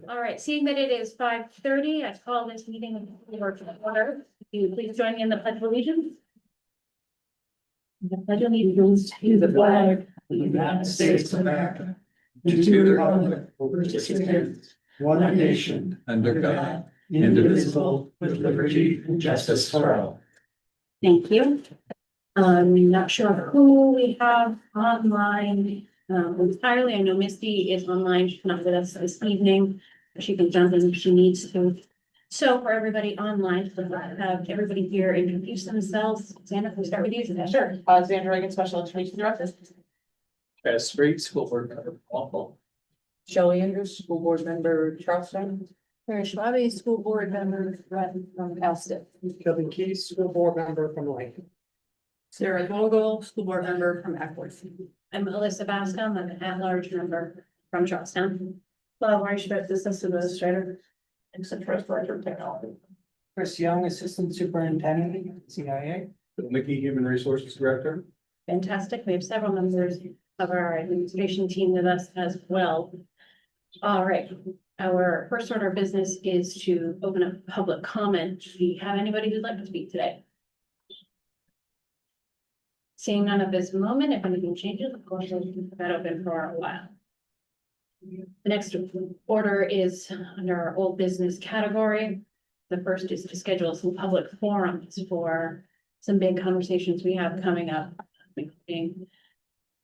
All right, seeing that it is 5:30, I call this meeting of the Board to order. Will you please join me in the Pledge of Allegiance? The Pledge of Allegiance to the flag of the United States of America, to the republic for which it stands, one nation, under God, indivisible, with liberty and justice for all. Thank you. I'm not sure who we have online entirely. I know Misty is online. She's not with us this evening. She can jump in if she needs to. So for everybody online, we'll have everybody here introduce themselves. Xander, can we start with you? Sure. Xander Reagan, Special Education Director. Street School Board Member, Walpole. Shelley Andrews, School Board Member, Charleston. Mary Schwabe, School Board Member from Alston. Kevin Keys, School Board Member from Lincoln. Sarah Vogel, School Board Member from Eckworth. I'm Alyssa Bascom. I'm an at-large member from Charlestown. Laurie Schmidt, Business Administrator. And Central Director of Technology. Chris Young, Assistant Superintendent, CIA. Bill Mickey, Human Resources Director. Fantastic. We have several members of our administration team with us as well. All right. Our first order of business is to open up public comment. Do we have anybody who'd like to speak today? Seeing none at this moment, if anything changes, of course, we'll keep that open for a while. The next order is under our old business category. The first is to schedule some public forums for some big conversations we have coming up, including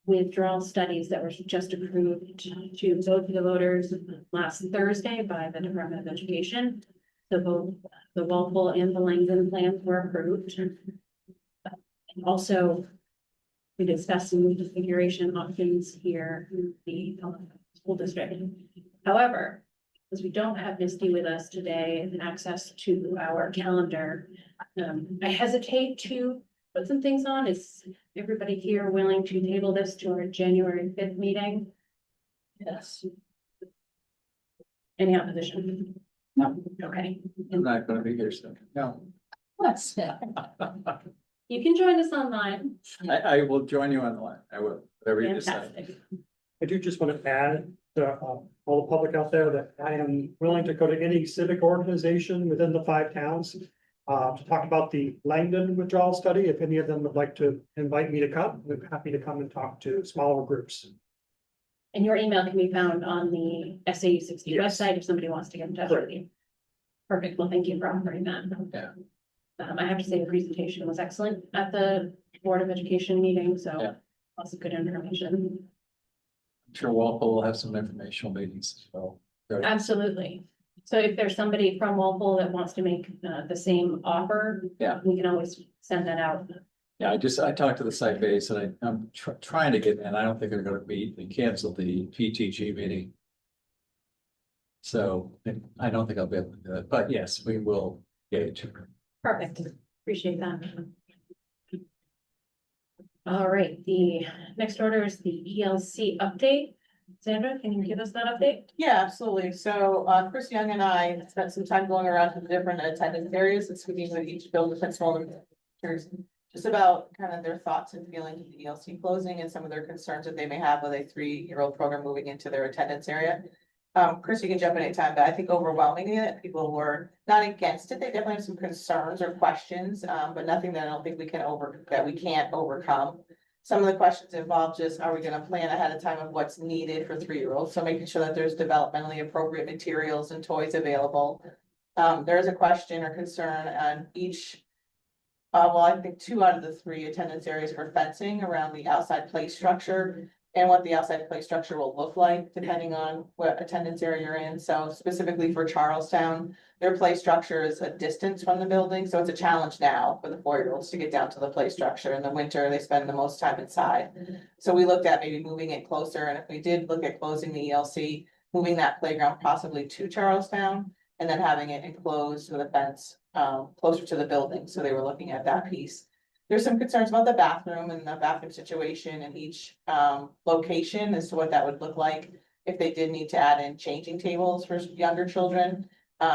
withdrawal studies that were just approved to vote for the voters last Thursday by the Department of Education. So both the Walpole and the Langdon plans were approved. And also, we discussed some reconfiguration options here in the school district. However, because we don't have Misty with us today and access to our calendar, I hesitate to put some things on. Is everybody here willing to table this to our January 5th meeting? Yes. Any opposition? No. Okay. I'm not gonna be here soon. No. Let's. You can join us online. I will join you on the line. I will, whatever you decide. Fantastic. I do just want to add to all the public out there that I am willing to go to any civic organization within the 5 towns to talk about the Langdon withdrawal study. If any of them would like to invite me to come, I'm happy to come and talk to smaller groups. And your email can be found on the SAU60 Yes. website if somebody wants to get in touch with you. Perfect. Well, thank you for offering that. Yeah. I have to say the presentation was excellent at the Board of Education meeting, so Yeah. lots of good information. I'm sure Walpole will have some informational meetings as well. Absolutely. So if there's somebody from Walpole that wants to make the same offer, Yeah. we can always send that out. Yeah, I talked to the site base and I'm trying to get in. I don't think they're gonna meet. They canceled the PTG meeting. So I don't think I'll be able to do it, but yes, we will gauge. Perfect. Appreciate that. All right, the next order is the ELC update. Sandra, can you give us that update? Yeah, absolutely. So Chris Young and I spent some time going around to the different attendance areas and speaking with each building principal and teachers, just about kind of their thoughts and feelings of the ELC closing and some of their concerns that they may have with a 3-year-old program moving into their attendance area. Chris, you can jump in anytime, but I think overwhelmingly that people were not against it. They definitely have some concerns or questions, but nothing that I don't think we can't overcome. Some of the questions involve just, are we gonna plan ahead of time of what's needed for 3-year-olds? So making sure that there's developmentally appropriate materials and toys available. There is a question or concern on each, well, I think 2 out of the 3 attendance areas for fencing around the outside play structure and what the outside play structure will look like depending on what attendance area you're in. So specifically for Charlestown, their play structure is a distance from the building. So it's a challenge now for the 4-year-olds to get down to the play structure. In the winter, they spend the most time inside. So we looked at maybe moving it closer. And if we did look at closing the ELC, moving that playground possibly to Charlestown and then having it enclosed with a fence closer to the building. So they were looking at that piece. There's some concerns about the bathroom and the bathroom situation in each location as to what that would look like if they did need to add in changing tables for younger children.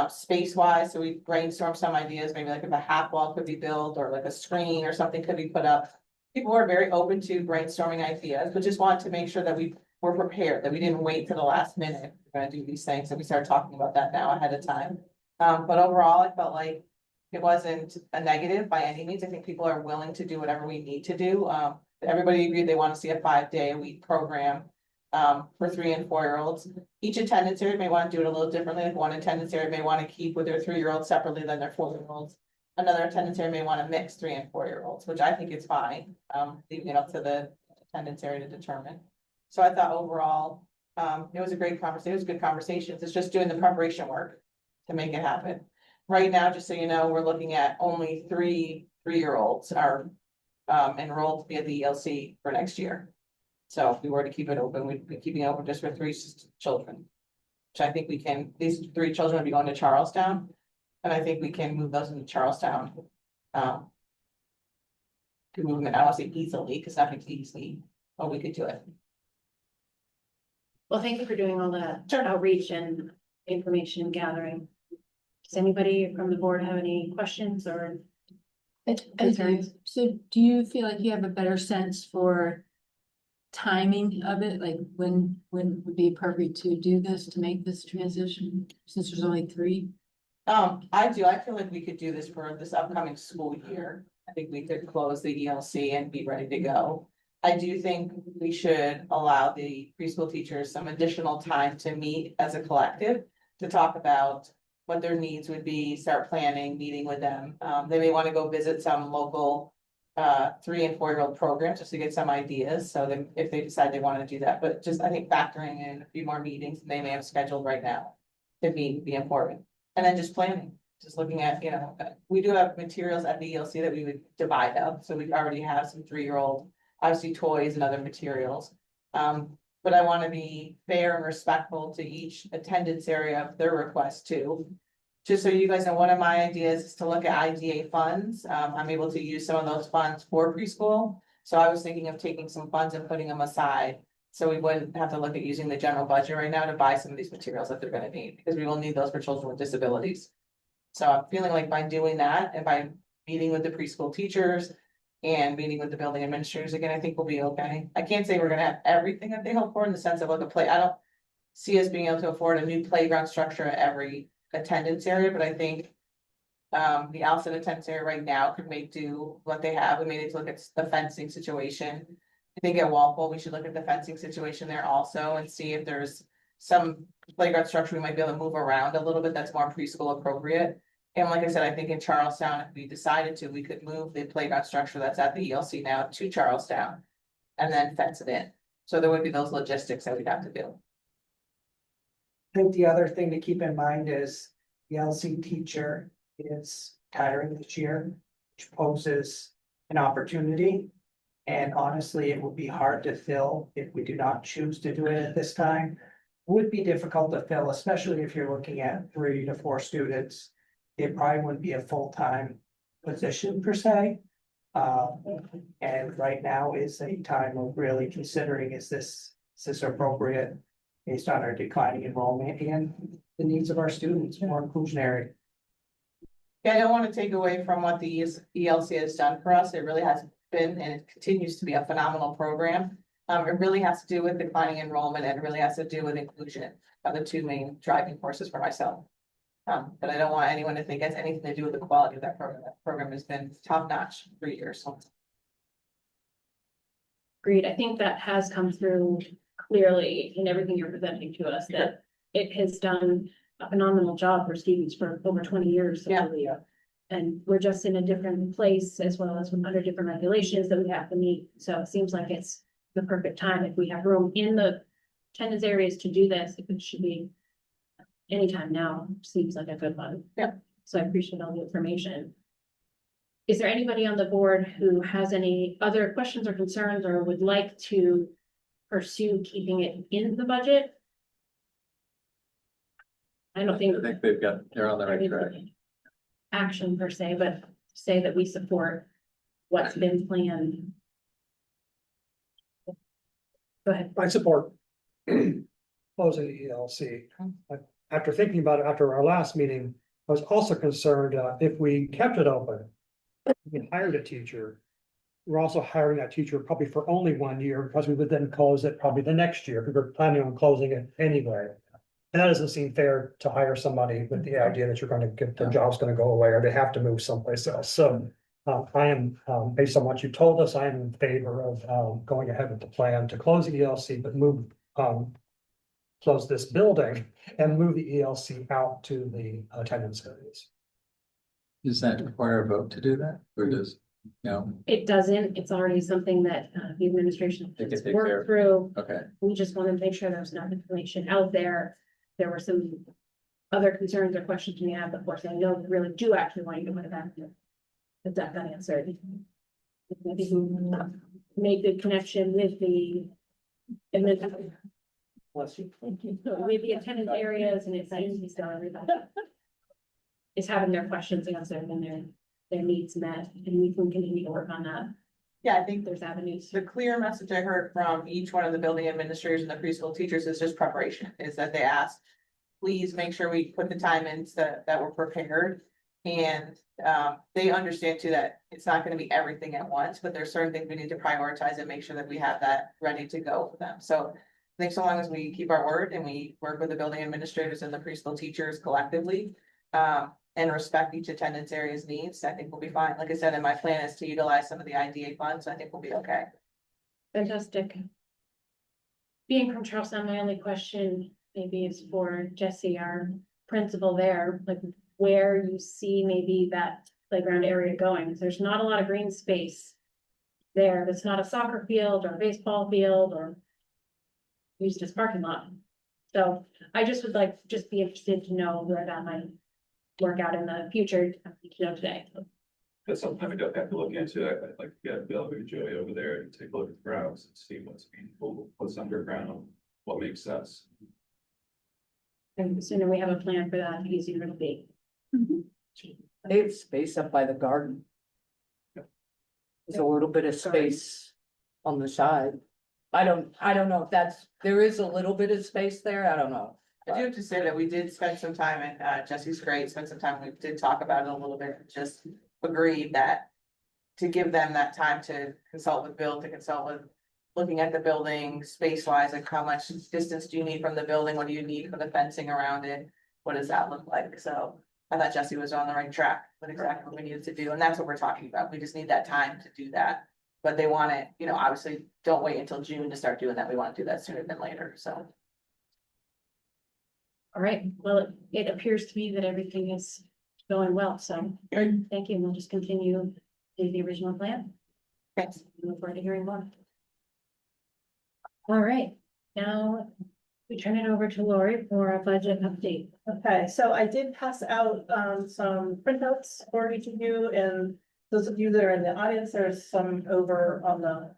Space wise, so we brainstormed some ideas, maybe like if a half wall could be built or like a screen or something could be put up. People were very open to brainstorming ideas, but just wanted to make sure that we we're prepared, that we didn't wait to the last minute, we're gonna do these things, and we started talking about that now ahead of time. But overall, I felt like it wasn't a negative by any means. I think people are willing to do whatever we need to do. Everybody agreed they want to see a 5-day-a-week program for 3 and 4-year-olds. Each attendance area may want to do it a little differently. Like one attendance area may want to keep with their 3-year-olds separately than their 4-year-olds. Another attendance area may want to mix 3 and 4-year-olds, which I think is fine, leaving it up to the attendance area to determine. So I thought overall, it was a great conversation. It was good conversations. It's just doing the preparation work to make it happen. Right now, just so you know, we're looking at only 3-year-olds are enrolled to be at the ELC for next year. So if we were to keep it open, we'd be keeping it open just for 3 children. Which I think we can, these 3 children will be going to Charlestown. And I think we can move those into Charlestown. To move them, I don't want to say easily, because nothing's easy, but we could do it. Well, thank you for doing all that Sure. outreach and information gathering. Does anybody from the board have any questions or? I do. Concerns? So do you feel like you have a better sense for timing of it? Like when would be appropriate to do this, to make this transition, since there's only 3? I do, I feel like we could do this for this upcoming school year. I think we could close the ELC and be ready to go. I do think we should allow the preschool teachers some additional time to meet as a collective to talk about what their needs would be, start planning, meeting with them. They may want to go visit some local 3 and 4-year-old programs just to get some ideas. So then if they decide they want to do that, but just I think factoring in a few more meetings they may have scheduled right now to be important. And then just planning, just looking at, you know, we do have materials at the ELC that we would divide up. So we already have some 3-year-old, obviously toys and other materials. But I want to be fair and respectful to each attendance area of their request too. Just so you guys know, one of my ideas is to look at IDA funds. I'm able to use some of those funds for preschool. So I was thinking of taking some funds and putting them aside. So we wouldn't have to look at using the general budget right now to buy some of these materials that they're gonna need, because we will need those for children with disabilities. So I'm feeling like by doing that and by meeting with the preschool teachers and meeting with the building administrators, again, I think we'll be okay. I can't say we're gonna have everything that they hope for in the sense of like I don't see us being able to afford a new playground structure at every attendance area, but I think the Allison attendance area right now could make do what they have. We may need to look at the fencing situation. I think at Walpole, we should look at the fencing situation there also and see if there's some playground structure we might be able to move around a little bit that's more preschool appropriate. And like I said, I think in Charlestown, if we decided to, we could move the playground structure that's at the ELC now to Charlestown and then fence it in. So there would be those logistics that we'd have to do. I think the other thing to keep in mind is the LC teacher is retiring this year, which poses an opportunity. And honestly, it will be hard to fill if we do not choose to do it at this time. Would be difficult to fill, especially if you're looking at 3 to 4 students. It probably wouldn't be a full-time position per se. And right now is a time of really considering, is this appropriate based on our declining enrollment and the needs of our students, more inclusionary. Yeah, I don't want to take away from what the ELC has done for us. It really has been, and it continues to be a phenomenal program. It really has to do with declining enrollment and it really has to do with inclusion are the 2 main driving forces for myself. But I don't want anyone to think it has anything to do with the quality of that program. That program has been top notch for 3 years. Agreed. I think that has come through clearly in everything you're presenting to us, that it has done a phenomenal job for students for over 20 years. I Yeah. believe. And we're just in a different place as well as under different regulations that we have to meet. So it seems like it's the perfect time. If we have room in the attendance areas to do this, it should be anytime now. Seems like a good one. Yeah. So I appreciate all the information. Is there anybody on the board who has any other questions or concerns or would like to pursue keeping it in the budget? I don't think. I think they're on the right track. Action per se, but say that we support what's been planned. Go ahead. I support closing the ELC. After thinking about it, after our last meeting, I was also concerned if we kept it open. We hired a teacher we're also hiring that teacher probably for only 1 year, because we would then close it probably the next year, because we're planning on closing it anyway. And that doesn't seem fair to hire somebody with the idea that you're gonna get, their job's gonna go away, or they have to move someplace else. So I am, based on what you told us, I am in favor of going ahead with the plan to close the ELC, but move, close this building and move the ELC out to the attendance areas. Does that require a vote to do that, or does, no, It doesn't, it's already something that the administration They can has take care worked of. through. okay, We just wanted to make sure there's enough information out there. There were some other concerns or questions we had, but of course, I know we really do actually want you to put that. But that got answered. Maybe who made the connection with the. And then. Bless you. Thank you. So with the attendance areas, and it seems he's done everybody. Is having their questions answered and their needs met, and we can continue to work on that. Yeah, I think There's avenues. the clear message I heard from each one of the building administrators and the preschool teachers is just preparation, is that they asked. Please make sure we put the time in so that we're prepared. And they understand too that it's not gonna be everything at once, but there's certain things we need to prioritize and make sure that we have that ready to go for them. So I think so long as we keep our word and we work with the building administrators and the preschool teachers collectively. And respect each attendance area's needs, I think we'll be fine. Like I said, in my plan is to utilize some of the IDA funds, so I think we'll be okay. Fantastic. Being from Charlestown, my only question maybe is for Jesse, our principal there, like where you see maybe that playground area going. There's not a lot of green space there. That's not a soccer field or a baseball field or used as parking lot. So I just would like, just be interested to know where that might work out in the future, you know, today. That's something we don't have to look into. I'd like to get Bill or Joey over there and take a look at the grounds and see what's meaningful, what's underground, what makes sense. And the sooner we have a plan for that, the easier it'll be. They have space up by the garden. There's a little bit of space on the side. I don't know if there is a little bit of space there, I don't know. I do have to say that we did spend some time and Jesse's great, spent some time, we did talk about it a little bit, just agreed that. To give them that time to consult with Bill, to consult with looking at the building space wise, like how much distance do you need from the building? What do you need for the fencing around it? What does that look like? So I thought Jesse was on the right track with exactly what we needed to do, and that's what we're talking about. We just need that time to do that. But they want it, you know, obviously, don't wait until June to start doing that. We want to do that sooner than later, so. All right, well, it appears to me that everything is going well, so thank you. We'll just continue to the original plan. Thanks. Look forward to hearing more. All right, now we turn it over to Lori for a budget update. Okay, so I did pass out some printouts for each of you, and those of you that are in the audience, there's some over on the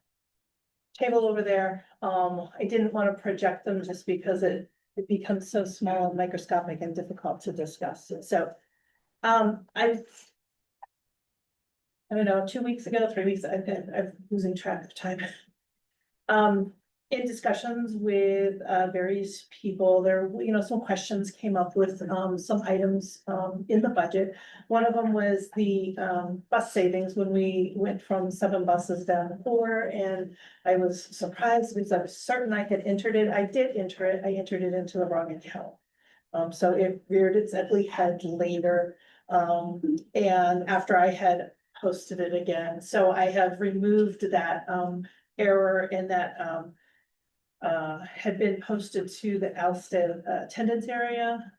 table over there. I didn't want to project them just because it becomes so small and microscopic and difficult to discuss. So I don't know, 2 weeks ago, 3 weeks, I'm losing track of time. In discussions with various people, there, you know, some questions came up with some items in the budget. One of them was the bus savings when we went from 7 buses down to 4, and I was surprised because I was certain I had entered it. I did enter it. I entered it into the wrong account. So it reared its ugly head later, and after I had posted it again. So I have removed that error, and that had been posted to the Alsted attendance area.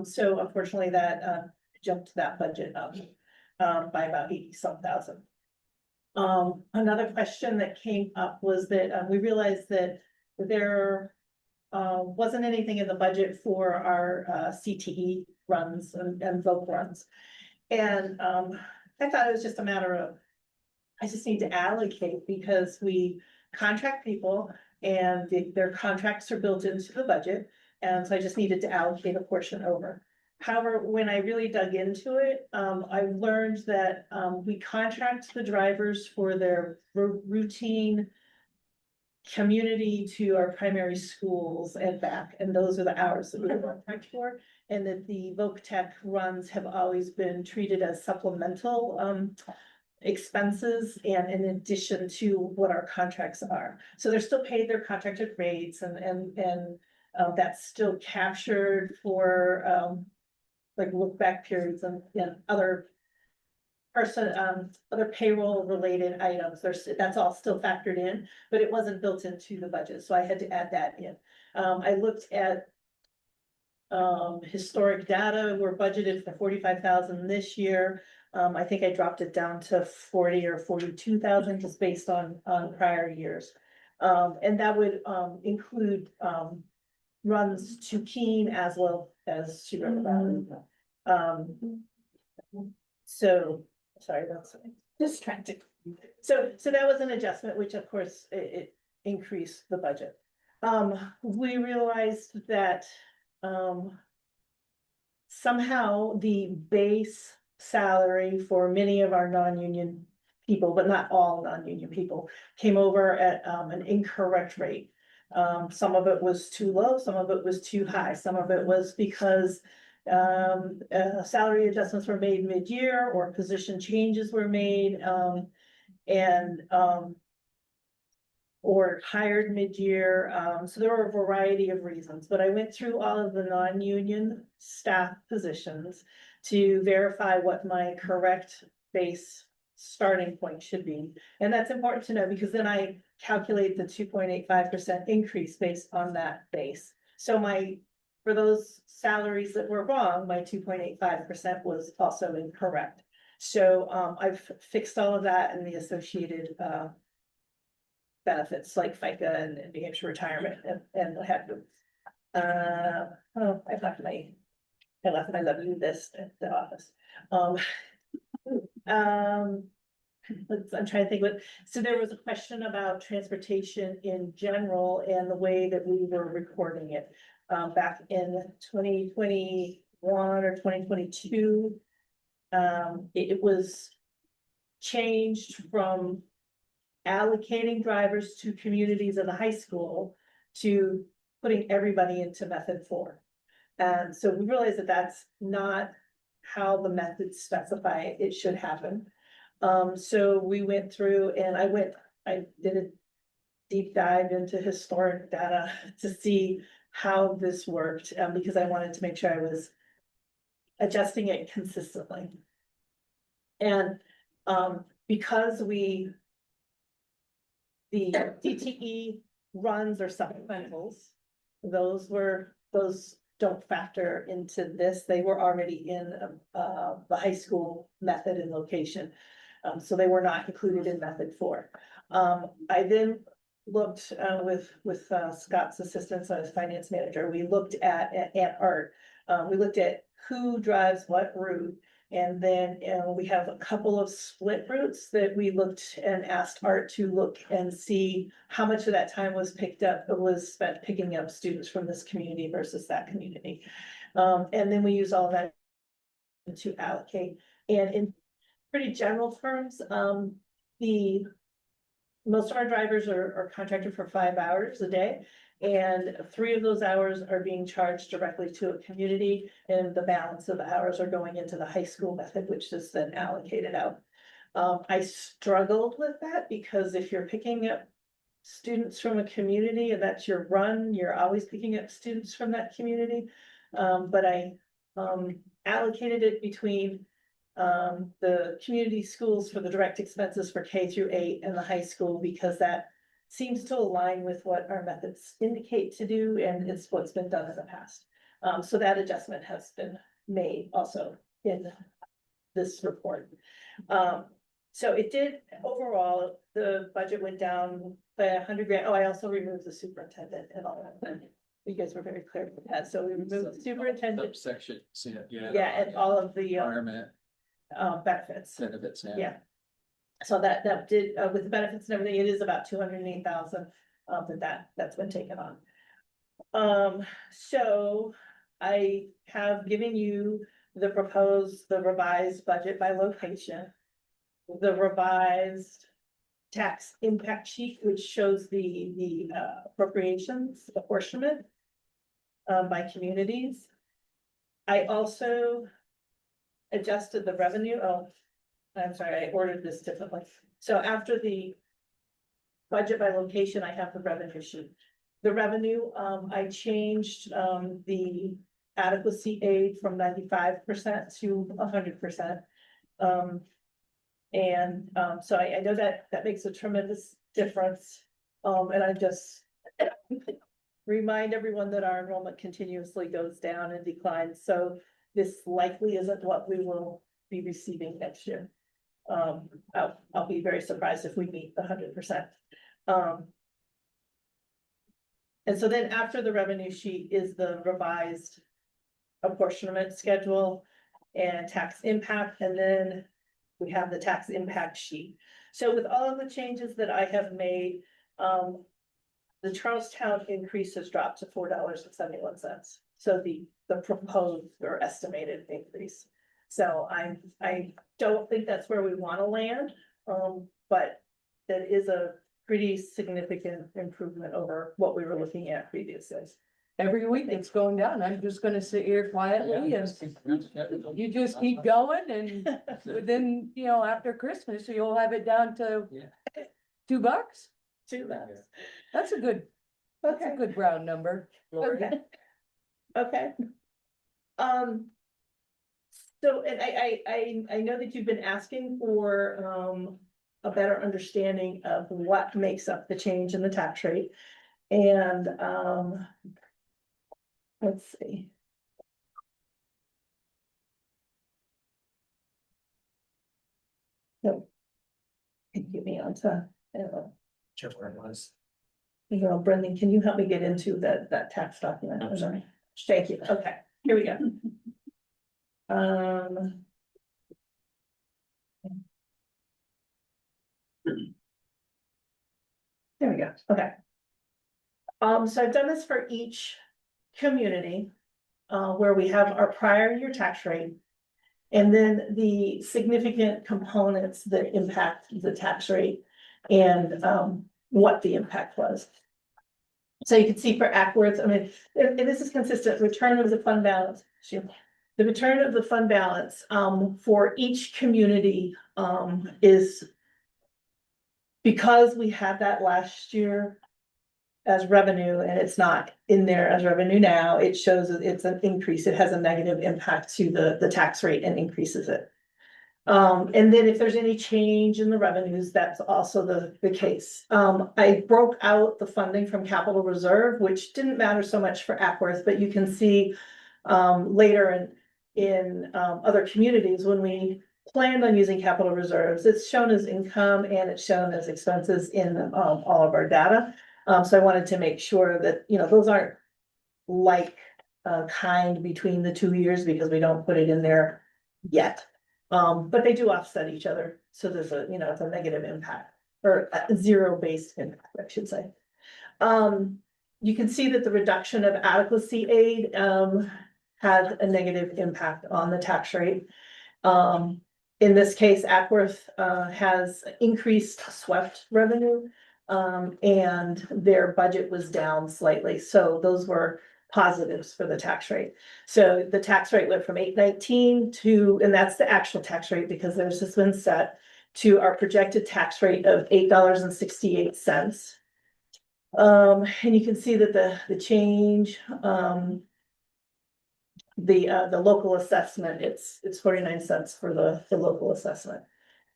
So unfortunately that jumped that budget up by about 80-some thousand. Another question that came up was that we realized that there wasn't anything in the budget for our CTE runs and voc runs. And I thought it was just a matter of, I just need to allocate, because we contract people and their contracts are built into the budget. And so I just needed to allocate a portion over. However, when I really dug into it, I learned that we contract the drivers for their routine community to our primary schools and back, and those are the hours that we contract for. And that the voc tech runs have always been treated as supplemental expenses and in addition to what our contracts are. So they're still paid their contracted rates and that's still captured for, like look back periods and other other payroll related items. That's all still factored in, but it wasn't built into the budget, so I had to add that in. I looked at historic data. We're budgeted for 45,000 this year. I think I dropped it down to 40 or 42,000 just based on prior years. And that would include runs to Keene as well as to River Valley. So, sorry, that's distracting. So that was an adjustment, which of course it increased the budget. We realized that somehow the base salary for many of our non-union people, but not all non-union people, came over at an incorrect rate. Some of it was too low, some of it was too high, some of it was because salary adjustments were made mid-year or position changes were made, or hired mid-year. So there were a variety of reasons, but I went through all of the non-union staff positions to verify what my correct base starting point should be. And that's important to know because then I calculate the 2.85% increase based on that base. So for those salaries that were wrong, my 2.85% was also incorrect. So I've fixed all of that and the associated benefits like FICA and New Hampshire retirement and I had to. I left my W list at the office. I'm trying to think so there was a question about transportation in general and the way that we were recording it. Back in 2021 or 2022, it was changed from allocating drivers to communities in the high school to putting everybody into method 4. And so we realized that that's not how the methods specify it should happen. So we went through and I did a deep dive into historic data to see how this worked, because I wanted to make sure I was adjusting it consistently. And because the DTE runs or supplementals, those don't factor into this. They were already in the high school method and location. So they were not included in method 4. I then looked with Scott's assistance as finance manager. We looked at Art. We looked at who drives what route. And then we have a couple of split routes that we looked and asked Art to look and see how much of that time was spent picking up students from this community versus that community. And then we use all that to allocate. And in pretty general terms, most of our drivers are contracted for 5 hours a day. And 3 of those hours are being charged directly to a community, and the balance of the hours are going into the high school method, which is then allocated out. I struggled with that because if you're picking up students from a community and that's your run, you're always picking up students from that community. But I allocated it between the community schools for the direct expenses for K through 8 and the high school, because that seems to align with what our methods indicate to do, and it's what's been done in the past. So that adjustment has been made also in this report. So it did, overall, the budget went down by $100,000. Oh, I also removed the superintendent and all that. You guys were very clear with that. So we removed the superintendent. Subsection, Yeah, and all of the environment benefits. benefits, Yeah. So that did, with the benefits and everything, it is about 208,000, that's been taken on. So I have given you the revised budget by location. The revised tax impact sheet, which shows the appropriations apportionment by communities. I also adjusted the revenue. I'm sorry, I ordered this differently. So after the budget by location, I have the revenue sheet. The revenue, I changed, the adequacy aid from 95% to 100%. So I know that makes a tremendous difference. And I just remind everyone that our enrollment continuously goes down and declines, so this likely isn't what we will be receiving next year. I'll be very surprised if we meet 100%. And so then after the revenue sheet is the revised apportionment schedule and tax impact, and then we have the tax impact sheet. So with all of the changes that I have made, the Charlestown increase has dropped to $4.71. So the proposed or estimated increase. So I don't think that's where we want to land, but that is a pretty significant improvement over what we were looking at previously. Every week it's going down. I'm just gonna sit here quietly and you just keep going and within, after Christmas, you'll have it down to $2. That's a good, that's a Okay, good round number. okay. Okay. So, and I know that you've been asking for, a better understanding of what makes up the change in the tax rate. And, let's see. No. Can you get me onto, Whichever where it was. Brendan, can you help me get into that tax document? I'm sorry. Thank you. Okay, here we go. There we go. Okay. So I've done this for each community, where we have our prior year tax rate. And then the significant components that impact the tax rate and, what the impact was. So you can see for Ackworth, I mean, and this is consistent, return of the fund balance. The return of the fund balance, for each community, is because we had that last year as revenue and it's not in there as revenue now, it shows that it's an increase. It has a negative impact to the tax rate and increases it. And then if there's any change in the revenues, that's also the case. I broke out the funding from capital reserve, which didn't matter so much for Ackworth, but you can see later in other communities, when we planned on using capital reserves, it's shown as income and it's shown as expenses in all of our data. So I wanted to make sure that, those aren't like kind between the 2 years because we don't put it in there yet. But they do offset each other. So there's it's a negative impact or a zero-based impact, I should say. You can see that the reduction of adequacy aid had a negative impact on the tax rate. In this case, Ackworth has increased SWIFT revenue, and their budget was down slightly. So those were positives for the tax rate. So the tax rate went from 819 to, and that's the actual tax rate because theirs has been set, to our projected tax rate of $8.68. And you can see that the change, the local assessment, it's 49 cents for the local assessment.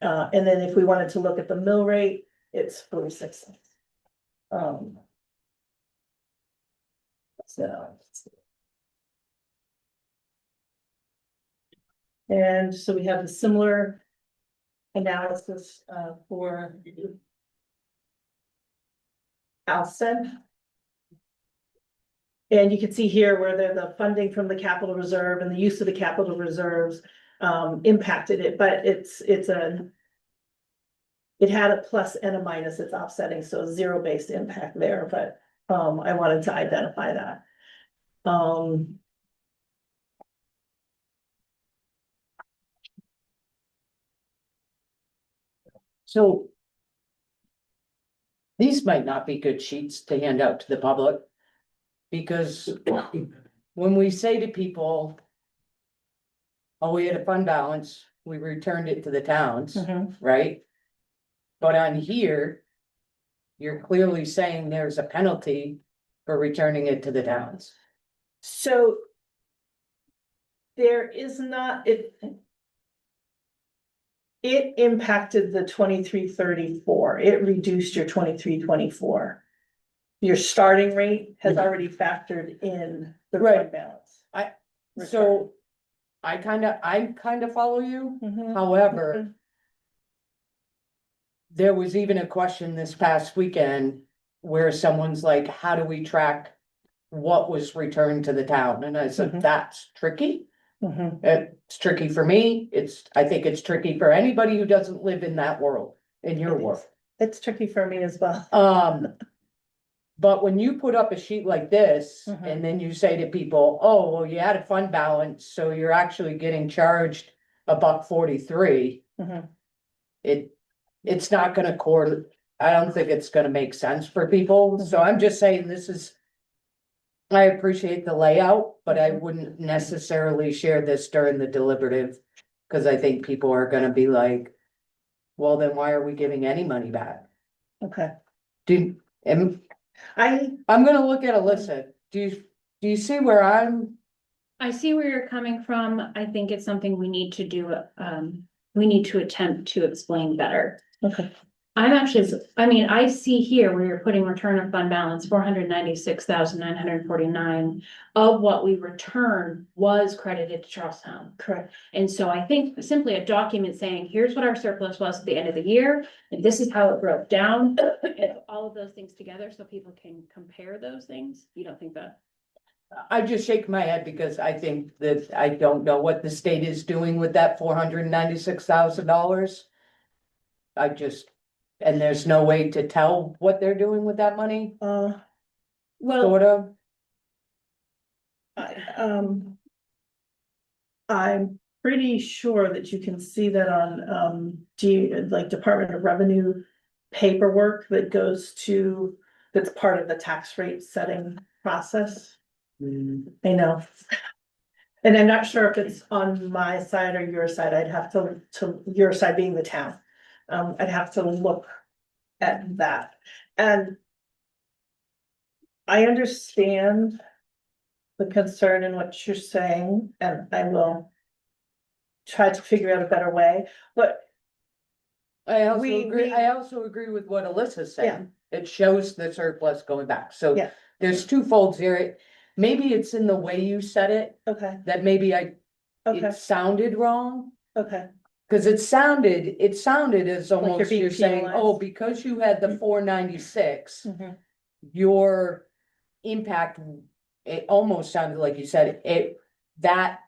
And then if we wanted to look at the mill rate, it's 46 cents. And so we have a similar analysis for Alston. And you can see here where the funding from the capital reserve and the use of the capital reserves impacted it, but it had a plus and a minus, it's offsetting, so zero-based impact there, but I wanted to identify that. So these might not be good sheets to hand out to the public. Because when we say to people, oh, we had a fund balance, we returned it to the towns, Mhm. right? But on here, you're clearly saying there's a penalty for returning it to the towns. So there is not, it impacted the 23-34. It reduced your 23-24. Your starting rate has already factored in the Right. fund balance. So I kind of follow you, Mhm. however. There was even a question this past weekend where someone's like, how do we track what was returned to the town? And I said, Mhm. that's tricky. Mhm. It's tricky for me. I think it's tricky for anybody who doesn't live in that world, in your It is. world. It's tricky for me as well. But when you put up a sheet like this, Mhm. and then you say to people, oh, well, you had a fund balance, so you're actually getting charged $1.43. Mhm. It's not gonna I don't think it's gonna make sense for people, so I'm just saying this is. I appreciate the layout, but I wouldn't necessarily share this during the deliberative. Cause I think people are gonna be like, well, then why are we giving any money back? Okay. I'm I, gonna look at Alyssa, do you see where I'm? I see where you're coming from. I think it's something we need to do, we need to attempt to explain better. okay. I see here where you're putting return of fund balance, 496,949 of what we returned was credited to Charlestown. Correct. And so I think simply a document saying, here's what our surplus was at the end of the year, and this is how it broke down, and all of those things together so people can compare those things. You don't think that? I just shake my head because I think that I don't know what the state is doing with that $496,000. And there's no way to tell what they're doing with that money, Well, sort of. I'm pretty sure that you can see that on, Department of Revenue paperwork that goes to, that's part of the tax rate setting process. I know. And I'm not sure if it's on my side or your side. I'd have to your side being the town. I'd have to look at that. And I understand the concern in what you're saying, and I will try to figure out a better way, but I we- also agree with what Alyssa's Yeah. saying. It shows the surplus going back, so Yeah. there's two folds here. Maybe it's in the way you said it, okay, that maybe okay, it sounded wrong. okay, Cause it sounded as you're almost being you're saying, oh, penalized. because you had the 496, Mhm. your impact, it almost sounded like you said that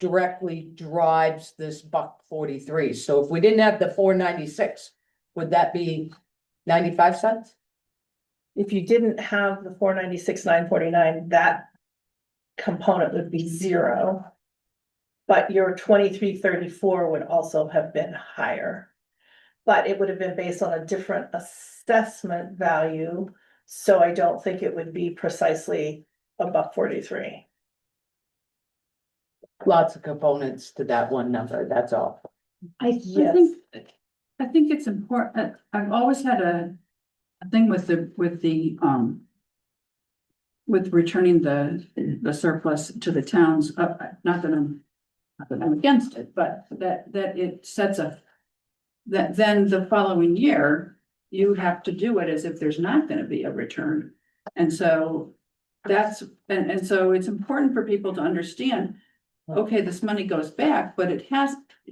directly drives this $1.43. So if we didn't have the 496, would that be 95 cents? If you didn't have the 496,949, that component would be 0. But your 23-34 would also have been higher. But it would have been based on a different assessment value, so I don't think it would be precisely $1.43. Lots of components to that one number, that's all. Yes. I think it's important, I've always had a thing with with returning the surplus to the towns, not that I'm against it, but that it sets that then the following year, you have to do it as if there's not gonna be a return. And so and so it's important for people to understand, okay, this money goes back, but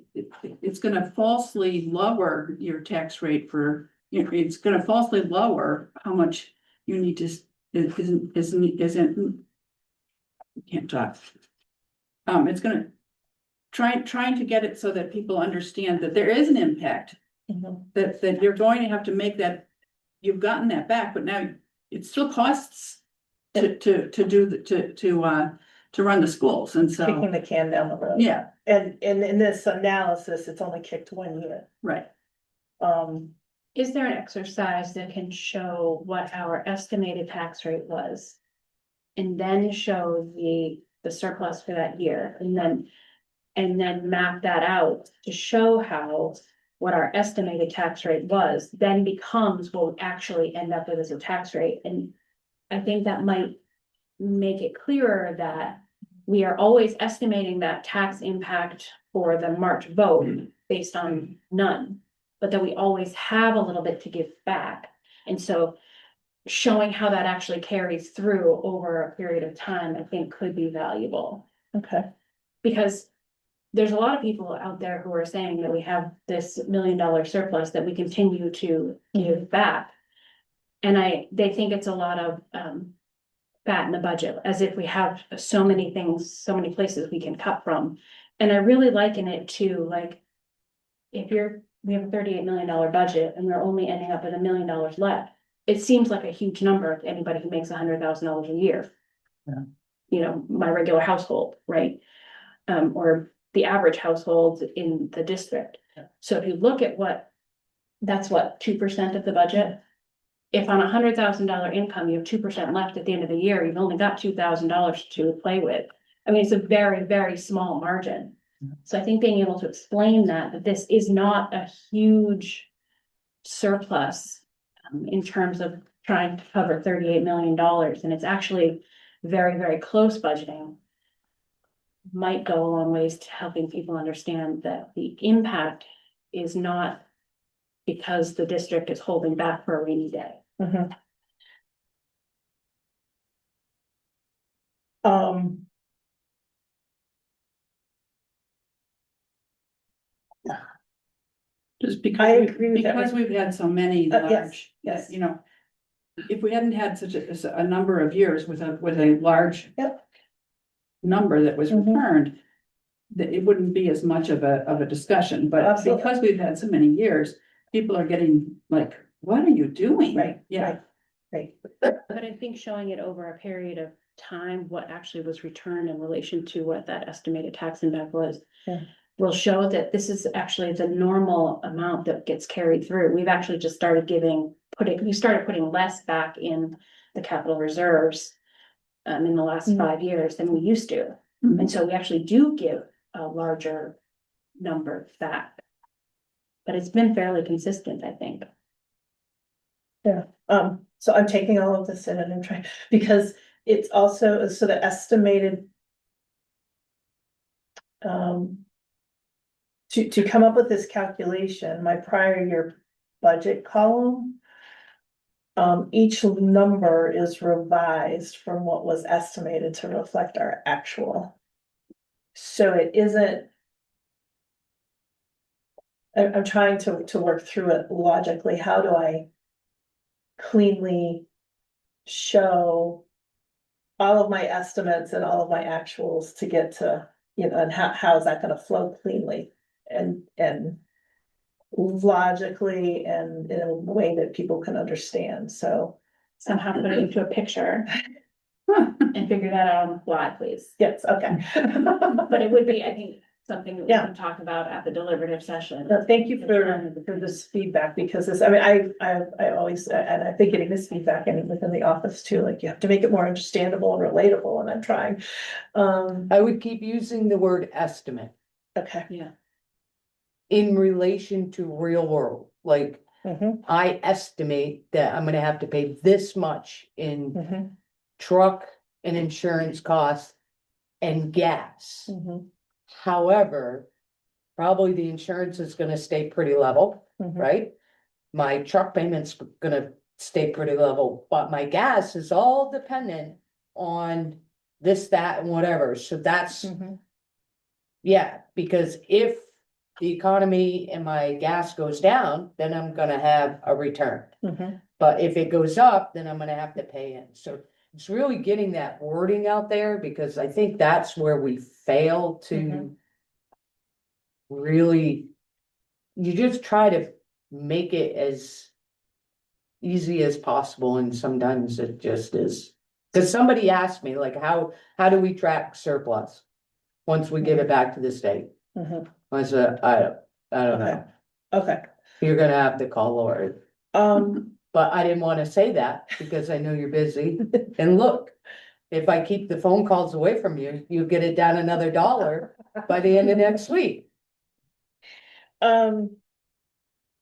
it's gonna falsely lower your tax rate it's gonna falsely lower how much you need to, isn't. Can't talk. It's gonna trying to get it so that people understand that there is an impact, Mhm. that you're going to have to make that, you've gotten that back, but now it still costs to run the schools, and so, Kicking the can down the road. yeah, And in this analysis, it's only kicked 1 year. right. Is there an exercise that can show what our estimated tax rate was? And then show the surplus for that year, and then and then map that out to show how what our estimated tax rate was, then becomes what we actually end up with as a tax rate. And I think that might make it clearer that we are always estimating that tax impact for the March vote based on none, but that we always have a little bit to give back. And so showing how that actually carries through over a period of time, I think could be valuable. Okay. Because there's a lot of people out there who are saying that we have this $1 million surplus that we continue to give back. And they think it's a lot of fat in the budget, as if we have so many things, so many places we can cut from. And I really liken it to, like, if we have a $38 million budget and we're only ending up with $1 million left, it seems like a huge number to anybody who makes $100,000 a year. Yeah. You know, my regular household, right? Or the average household in the district. So if you look at that's what, 2% of the budget? If on $100,000 income, you have 2% left at the end of the year, you've only got $2,000 to play with. I mean, it's a very, very small margin. So I think being able to explain that this is not a huge surplus in terms of trying to cover $38 million, and it's actually very, very close budgeting, might go a long ways to helping people understand that the impact is not because the district is holding back for a rainy day. Mhm. Just I because, agree with because we've had so many yes, large, yes. you know. If we hadn't had such a number of years with a large. Yep. Number that was Mhm. returned, that it wouldn't be as much of a discussion, but Absolutely. because we've had so many years, people are getting like, what are you doing? Right, Yeah. Right. But I think showing it over a period of time, what actually was returned in relation to what that estimated tax impact was. Yeah. Will show that this is actually the normal amount that gets carried through. We've actually just started we started putting less back in the capital reserves. In the last Mhm. 5 years than we used to. Mhm. And so we actually do give a larger number back. But it's been fairly consistent, I think. So I'm taking all of this in and I'm trying, because it's also, so the estimated. To come up with this calculation, my prior year budget column. Each number is revised from what was estimated to reflect our actual. So it isn't. I'm trying to work through it logically. How do I cleanly show all of my estimates and all of my actuals to get to, and how is that gonna flow cleanly and logically and in a way that people can understand, so. Somehow put it into a picture. And figure that out on the fly, please. Yes, okay. But it would be, I think, something that we Yeah. can talk about at the deliberative session. No, thank you for this feedback, because this, I mean, I always, and I've been getting this feedback and within the office too, like you have to make it more understandable and relatable, and I'm trying. I would keep using the word estimate Okay. Yeah. in relation to real world, like. Mhm, I estimate that I'm gonna have to pay this much in mhm, truck and insurance costs and gas. mhm, However, probably the insurance is gonna stay pretty level, mhm. right? My truck payment's gonna stay pretty level, but my gas is all dependent on this, that, and whatever, so that's, Mhm. yeah, because if the economy and my gas goes down, then I'm gonna have a return. Mhm. But if it goes up, then I'm gonna have to pay in, so it's really getting that wording out there, because I think that's where we fail to. Mhm. Really, you just try to make it as easy as possible, and sometimes it just is. Cause somebody asked me, like, how do we track surplus? Once we give it back to the state? Mhm. I said, I don't know, Okay, you're gonna have to call Lori. um, But I didn't wanna say that because I know you're busy, and look, if I keep the phone calls away from you, you get it down another $1 by the end of next week.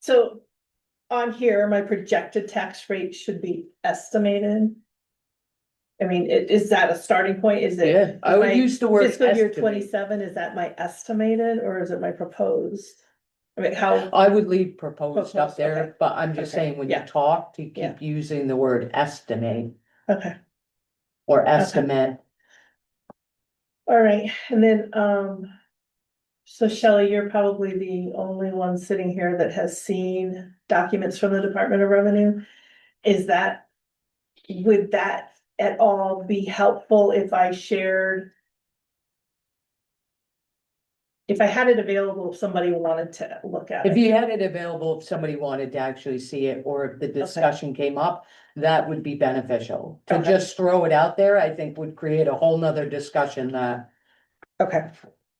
So on here, my projected tax rate should be estimated. I mean, is that a starting point? Is it? Yeah, I would my use the word Fiscal year estimate. 27, is that my estimated or is it my proposed? I mean, how, I would leave proposed Proposed, up there, okay. but I'm just Okay, saying, when you yeah. talk, to Yeah. keep using the word estimate okay, or estimate. all right, and then, so Shelley, you're probably the only one sitting here that has seen documents from the Department of Revenue. Would that at all be helpful if I shared? If I had it available, if somebody wanted to look at If it? you had it available, if somebody wanted to actually see it, or if the discussion came up, that would be beneficial. To Okay. just throw it out there, I think would create a whole nother discussion that Okay,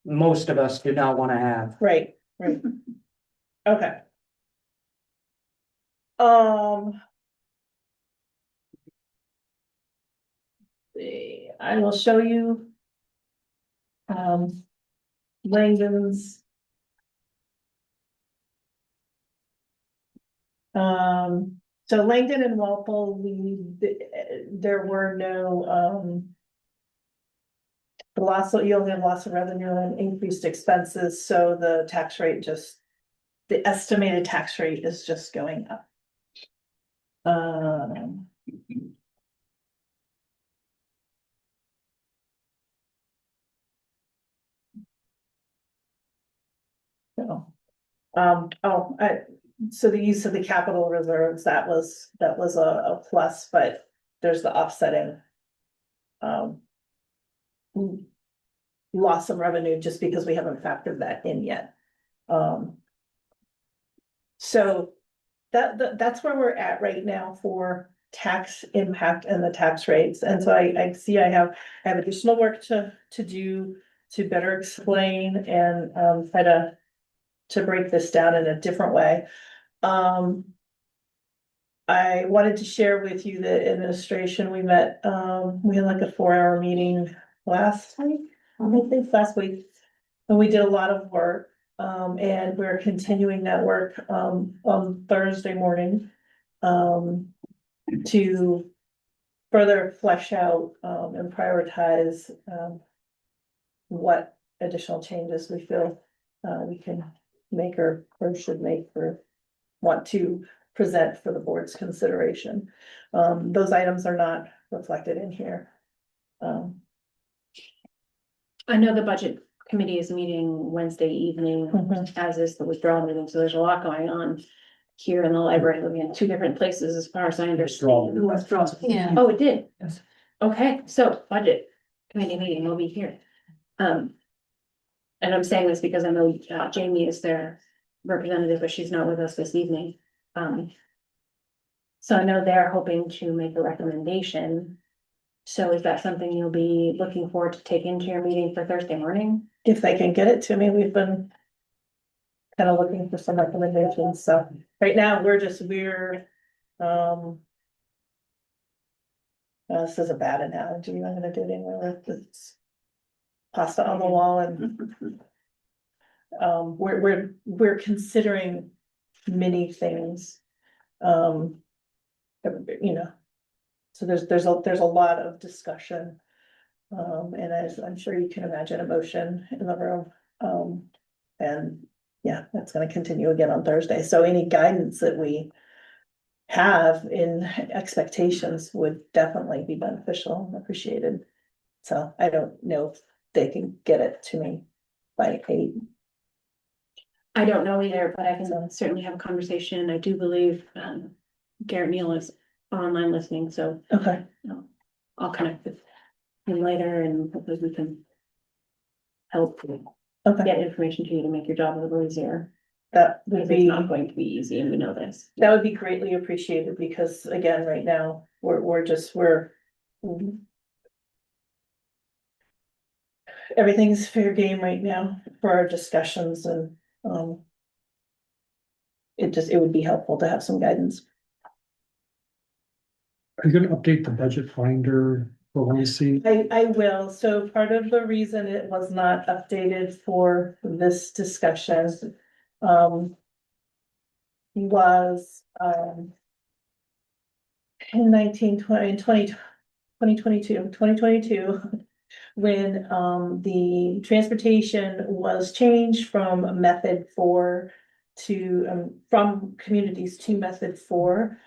most of us do not wanna have. right. Okay. Um. I will show you. Langdon's. So Langdon and Walpole, there were no, you only have loss of revenue and increased expenses, so the tax rate the estimated tax rate is just going up. So, so the use of the capital reserves, that was a plus, but there's the offsetting. Um. Loss of revenue just because we haven't factored that in yet. So that's where we're at right now for tax impact and the tax rates. And so I see I have additional work to do to better explain and try to break this down in a different way. I wanted to share with you the administration. We met, we had like a 4-hour meeting last week, I think last week. And we did a lot of work, and we're continuing that work, on Thursday morning. To further flesh out, and prioritize, what additional changes we feel, we can make or should make or want to present for the board's consideration. Those items are not reflected in here. I know the budget committee is meeting Wednesday evening, as is the withdrawal meeting, so there's a lot going on. Here in the library, we'll be in 2 different places as far as I understand. Yeah. Oh, it did? Yes. Okay, so budget committee meeting will be here. And I'm saying this because I know Jamie is their representative, but she's not with us this evening. So I know they're hoping to make a recommendation. So is that something you'll be looking forward to take into your meeting for Thursday morning? If they can get it to me, we've been kind of looking for some recommendations, so right now, this is a bad analogy, I'm gonna do it anyway, it's pasta on the wall and we're considering many things. You know, so there's a lot of discussion. And as I'm sure you can imagine, emotion in the room. And yeah, that's gonna continue again on Thursday. So any guidance that we have in expectations would definitely be beneficial and appreciated. So I don't know if they can get it to me by 8. I don't know either, but I can certainly have a conversation. I do believe Garrett Neal is online listening, so Okay, I'll connect with him later and hopefully we can help okay, get information to you to make your job a little easier. that would Because it's be, not going to be easy, and we know this. that would be greatly appreciated because again, right now, everything's fair game right now for our discussions and, it would be helpful to have some guidance. Are you gonna update the budget finder Well, let me see. I will, so part of the reason it was not updated for this discussion, was, in 2022, when, the transportation was changed from method four to, from communities to method four.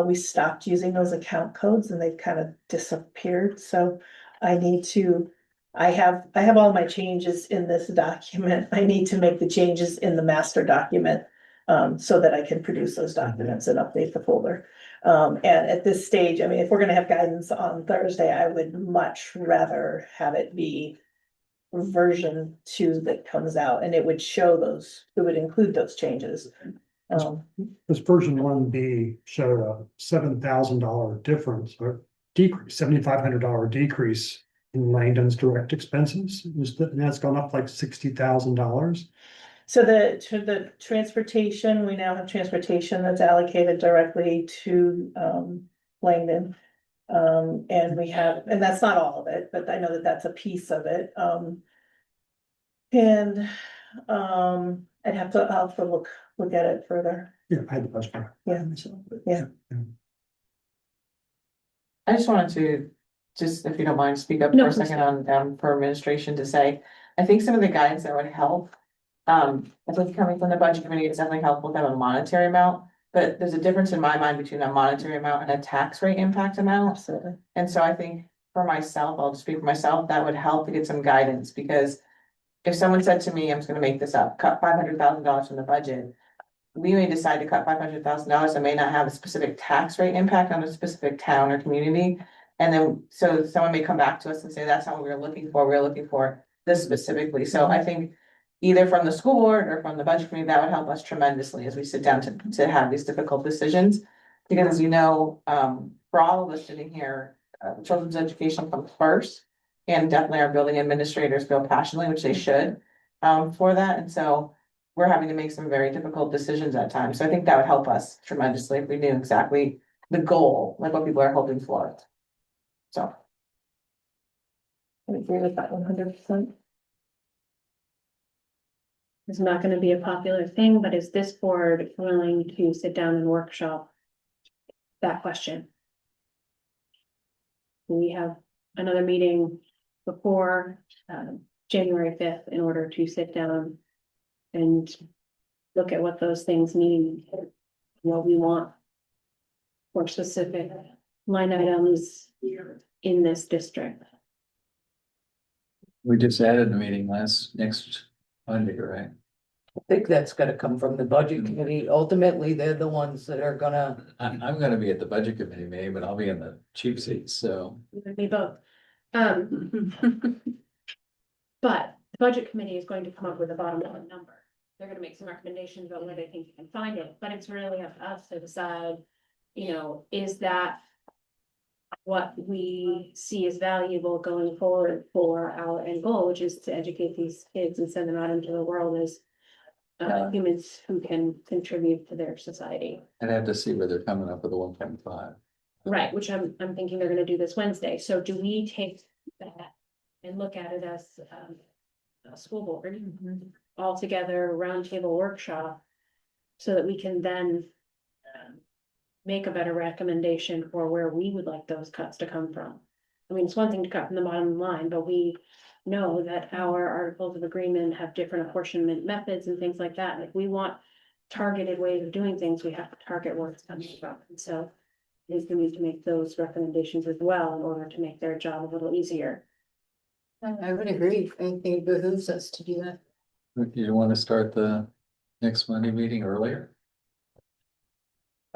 We stopped using those account codes and they've kind of disappeared, so I need to. I have all my changes in this document. I need to make the changes in the master document. So that I can produce those documents and update the folder. And at this stage, I mean, if we're gonna have guidance on Thursday, I would much rather have it be version 2 that comes out, and it would show those, it would include those changes. This version 1B showed a $7,000 difference or decrease, $7,500 decrease in Langdon's direct expenses. And that's gone up like $60,000. So the transportation, we now have transportation that's allocated directly to, Langdon. And we have, and that's not all of it, but I know that that's a piece of it, and, I'll have to look at it further. Yeah, I had the best part. Yeah. Yeah. I just wanted to, just if you don't mind, speak up No, for a please. second on, for administration to say, I think some of the guidance that would help. I think coming from the budget committee, it's definitely helpful to have a monetary amount, but there's a difference in my mind between a monetary amount and a tax rate impact amount. Absolutely. And so I think for myself, I'll just speak for myself, that would help to get some guidance, because if someone said to me, I'm just gonna make this up, cut $500,000 from the budget. We may decide to cut $500,000 and may not have a specific tax rate impact on a specific town or community. And then, so someone may come back to us and say, that's not what we were looking for, we were looking for this specifically. So I think either from the school board or from the budget committee, that would help us tremendously as we sit down to have these difficult decisions. Because as you know, for all of us sitting here, children's education comes first. And definitely our building administrators feel passionately, which they should, for that. And so we're having to make some very difficult decisions at times. So I think that would help us tremendously if we knew exactly the goal, like what people are hoping for. So. I agree with that 100%. It's not gonna be a popular thing, but is this board willing to sit down and workshop that question? We have another meeting before January 5th in order to sit down and look at what those things mean, what we want for specific line items in this district. We just added a meeting next Monday, right? I think that's gonna come from the budget committee. Ultimately, they're the ones that are gonna, I'm gonna be at the budget committee meeting, but I'll be in the cheap seat, so. Me both. But the budget committee is going to come up with a bottom line number. They're gonna make some recommendations about where they think you can find it, but it's really up to us to decide, is that what we see as valuable going forward for our end goal, which is to educate these kids and send them out into the world as humans who can contribute to their society. I'd have to see where they're coming up with the 1.5. Right, which I'm thinking they're gonna do this Wednesday. So do we take that and look at it as a school board all together, roundtable workshop, so that we can then make a better recommendation for where we would like those cuts to come from? I mean, it's one thing to cut from the bottom line, but we know that our articles of agreement have different apportionment methods and things like that. If we want targeted ways of doing things, we have to target where it's coming from. And so is the need to make those recommendations as well in order to make their job a little easier. I would agree. I think it behooves us to do that. You want to start the next Monday meeting earlier?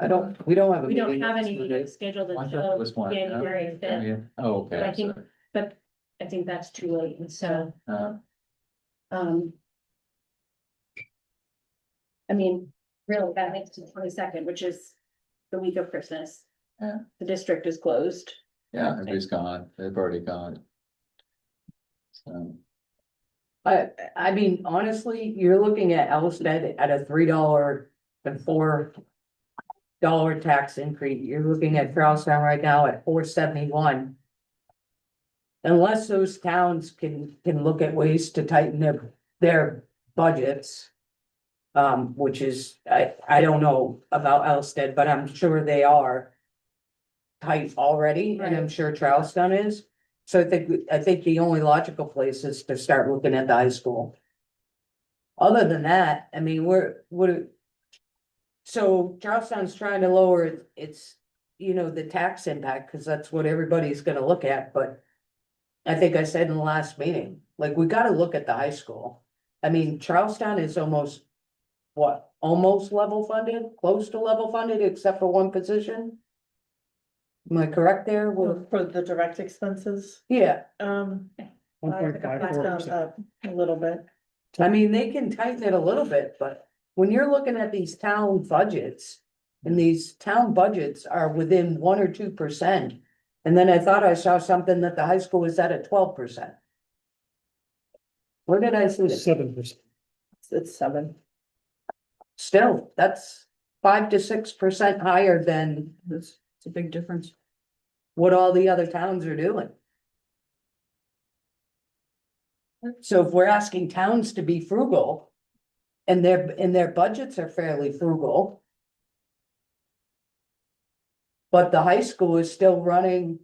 We don't have a We don't meeting have next any Monday. scheduled I thought until there was one. January Oh, 5th. yeah. Oh, But I okay. think, but I think that's too late, and so, sorry. I mean, really, that makes it the 22nd, which is the week of Christmas. Yeah. The district is closed. Yeah, everybody's gone. They've already gone. So, I mean, honestly, you're looking at Elspeth at a $3 and $4 tax increase. You're looking at Charlestown right now at $4.71. unless those towns can look at ways to tighten their budgets. Which is, I don't know about Elsted, but I'm sure they are tight already, and I'm sure Charlestown is. So I think the only logical place is to start looking at the high school. Other than that, I mean, so Charlestown's trying to lower its, the tax impact, because that's what everybody's gonna look at, but I think I said in the last meeting, like, we gotta look at the high school. I mean, Charlestown is almost, what, almost level funded, close to level funded, except for one position? Am I correct there? Well, For the direct expenses, yeah, One I point think five it's four gone percent. up a little bit. I mean, they can tighten it a little bit, but when you're looking at these town budgets. And these town budgets are within 1 or 2%. And then I thought I saw something that the high school was at 12%. Where did I see this? 7%. It's 7. Still, that's 5 to 6% higher than It's a big difference. what all the other towns are doing. So if we're asking towns to be frugal. And their budgets are fairly frugal. But the high school is still running.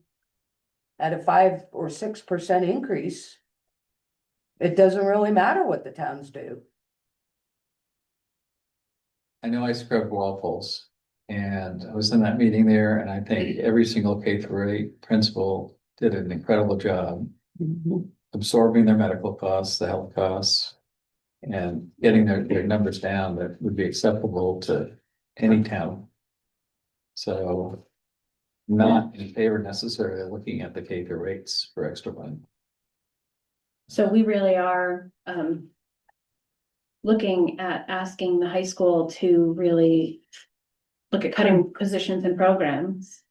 At a 5 or 6% increase. It doesn't really matter what the towns do. I know I scrubbed Walpole's and I was in that meeting there and I think every single K-8 principal did an incredible job. Absorbing their medical costs, the health costs. And getting their numbers down that would be acceptable to any town. So. Not in favor necessarily of looking at the K-8s for extra money. So we really are, looking at asking the high school to really look at cutting positions and programs.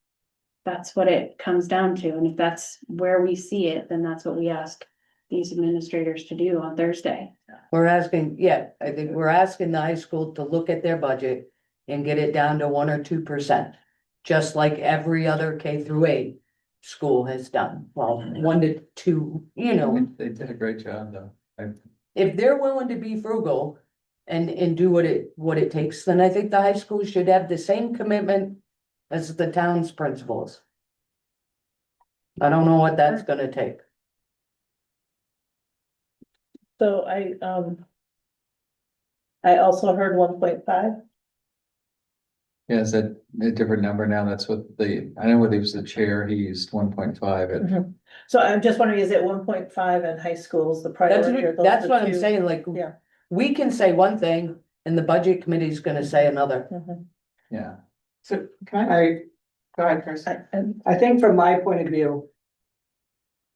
That's what it comes down to, and if that's where we see it, then that's what we ask these administrators to do on Thursday. We're asking, yeah, I think we're asking the high school to look at their budget and get it down to 1 or 2%. Just like every other K-8 school has done, well, 1 to 2, They did a great job though. if they're willing to be frugal. And do what it takes, then I think the high school should have the same commitment as the town's principals. I don't know what that's gonna take. So I also heard 1.5. Yeah, is that a different number now? That's what I know when he was the chair, he used 1.5 at. So I'm just wondering, is it 1.5 in high schools, the That's priority? or those that's the what I'm two? saying, like. Yeah. We can say one thing and the budget committee is gonna say another. Mhm. Yeah, So can I, go ahead, Chris. I think from my point of view.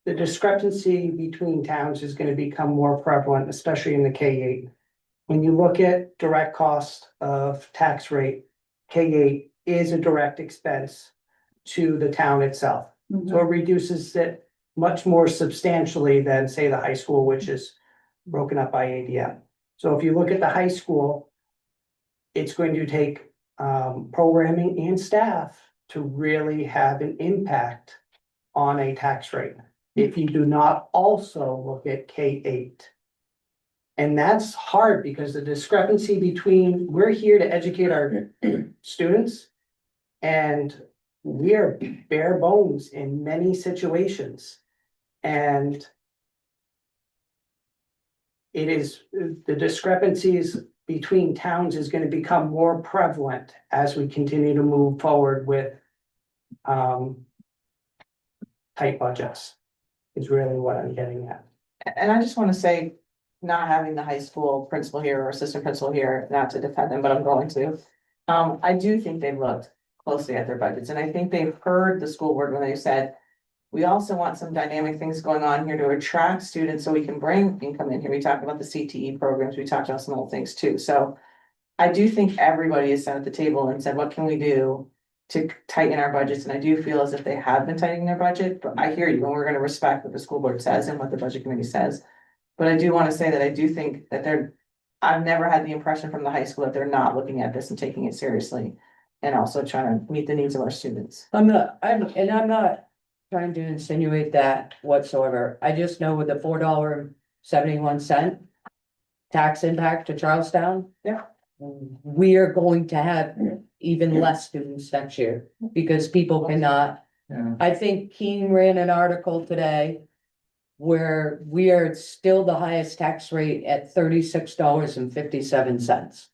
The discrepancy between towns is gonna become more prevalent, especially in the K-8. When you look at direct cost of tax rate, K-8 is a direct expense to the town itself. So it reduces it much more substantially than, say, the high school, which is broken up by ADM. So if you look at the high school, it's going to take programming and staff to really have an impact on a tax rate. If you do not also look at K-8. And that's hard because the discrepancy between, we're here to educate our students. And we are bare bones in many situations. And it is, the discrepancies between towns is gonna become more prevalent as we continue to move forward with tight budgets, is really what I'm getting at. And I just wanna say, not having the high school principal here or assistant principal here, not to defend them, but I'm going to. I do think they've looked closely at their budgets, and I think they've heard the school board when they said. We also want some dynamic things going on here to attract students so we can bring income in here. We talked about the CTE programs, we talked about some other things too, so. I do think everybody has sat at the table and said, what can we do to tighten our budgets? And I do feel as if they have been tightening their budget, but I hear you, and we're gonna respect what the school board says and what the budget committee says. But I do wanna say that I do think that I've never had the impression from the high school that they're not looking at this and taking it seriously. And also trying to meet the needs of our students. I'm not trying to insinuate that whatsoever. I just know with the $4.71 tax impact to Charlestown. Yeah. We are going to have even less students next year because people cannot. Yeah. I think Keene ran an article today where we are still the highest tax rate at $36.57.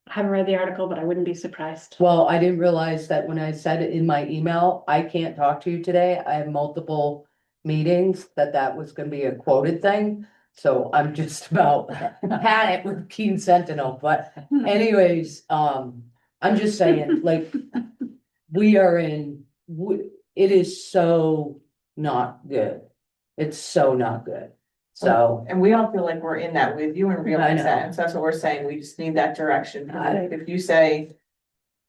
I haven't read the article, but I wouldn't be surprised. Well, I didn't realize that when I said it in my email, I can't talk to you today. I have multiple meetings that was gonna be a quoted thing. So I'm just about had it with Keene Sentinel, but anyways, I'm just saying, like, we are it is so not good. It's so not good. So, And we all feel like we're in that with you and I realize know. that, and so that's what we're saying, we just need that direction. I- If you say.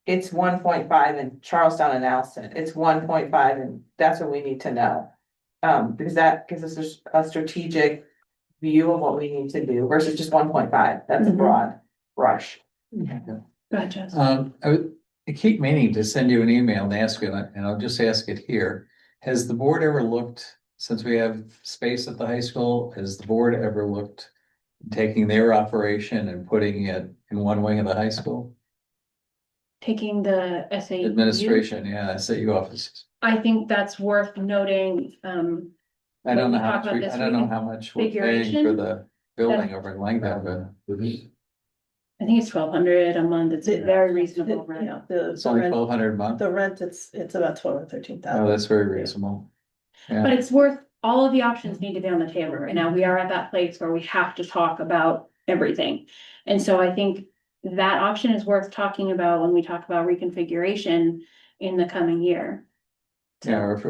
It's 1.5 in Charlestown and Alston, it's 1.5, and that's what we need to know. Because that gives us a strategic view of what we need to do versus just 1.5, that's a Mhm. broad brush. Gotcha. I keep meaning to send you an email and ask you, and I'll just ask it here. Has the board ever looked, since we have space at the high school, has the board ever looked taking their operation and putting it in one wing of the high school? Taking the SAU. Administration, yeah, SAU offices. I think that's worth noting, I don't know how When we talk much, about this I don't know how much we're paying for reconfiguration, the building over in Langdon, but I think it's 1,200 a month, it's very reasonable. rent. Yeah, it's only 1,200 a month. the rent, it's about 12 or 13,000. Oh, that's very reasonable. But Yeah, it's worth, all of the options need to be on the table right now. We are at that place where we have to talk about everything. And so I think that option is worth talking about when we talk about reconfiguration in the coming year. yeah, or if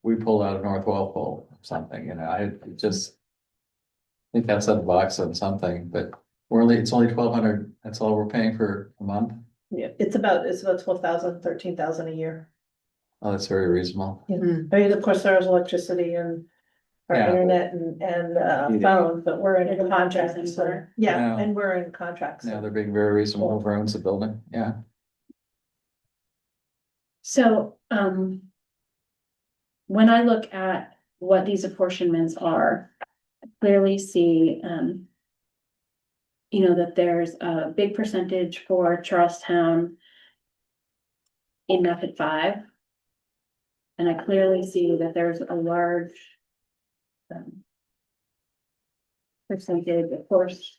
we pull out a North Walpole or something, I just think that's a box on something, but it's only 1,200, that's all we're paying for a month. Yeah, it's about 12,000, 13,000 a year. Oh, that's very reasonable. I mean, of course, there's electricity and our Yeah. internet and Yeah. phone, but we're in And contracts, contracts, so, and yeah, Yeah. and we're in contracts. Yeah, they're being very reasonable, whoever owns the building, yeah. So, when I look at what these apportionments are, I clearly see, that there's a big percentage for Charlestown in method 5. And I clearly see that there's a large percentage, of course,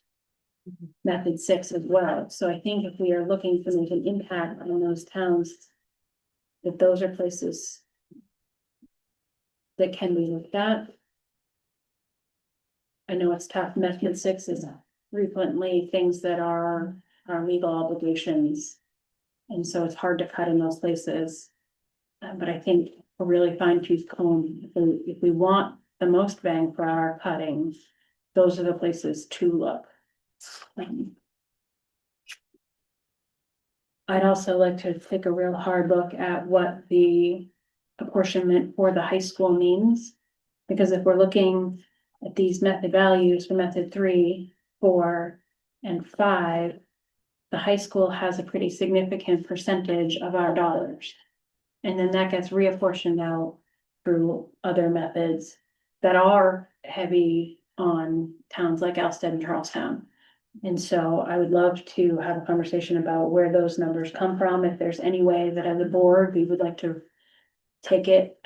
method 6 as well. So I think if we are looking to make an impact on those towns, that those are places that can be looked at. I know it's tough. Method 6 is frequently things that are our legal obligations. And so it's hard to cut in those places. But I think a really fine tooth comb, if we want the most bang for our cutting, those are the places to look. I'd also like to take a real hard look at what the apportionment for the high school means. Because if we're looking at these method values for method 3, 4, and 5, the high school has a pretty significant percentage of our dollars. And then that gets reapportioned out through other methods that are heavy on towns like Alsted and Charlestown. And so I would love to have a conversation about where those numbers come from. If there's any way that as a board, we would like to take it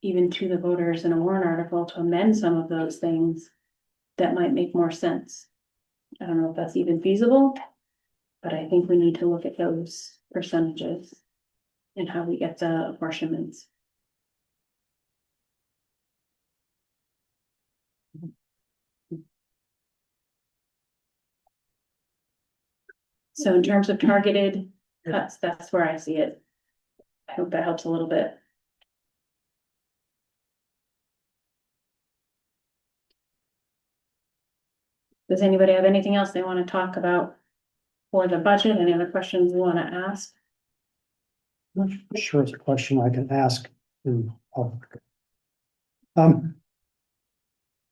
even to the voters in a warrant article to amend some of those things that might make more sense. I don't know if that's even feasible, but I think we need to look at those percentages and how we get the apportionments. So in terms of targeted cuts, that's where I see it. I hope that helps a little bit. Does anybody have anything else they want to talk about for the budget? Any other questions you want to ask? I'm not sure it's a question I can ask in public.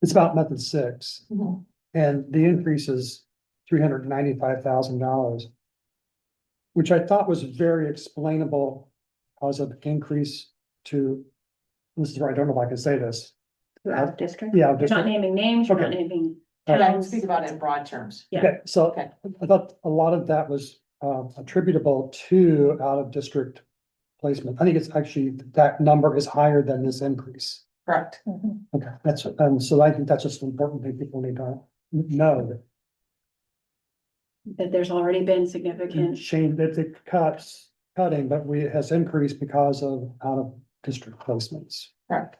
It's about method 6, and the increase is $395,000. Which I thought was very explainable because of increase to this is where I don't know if I can say this. Out of district. Yeah, You're just, not naming names, you're not Okay. naming Can I towns. speak about it in broad terms? Yeah. okay, so Okay. I thought a lot of that was attributable to out of district placement. I think it's actually, that number is higher than this increase. Correct. Okay, that's, and so I think that's just an important thing people need to know. That there's already been That significant, Shane, that the cutting, but it has increased because of out of district placements. Correct.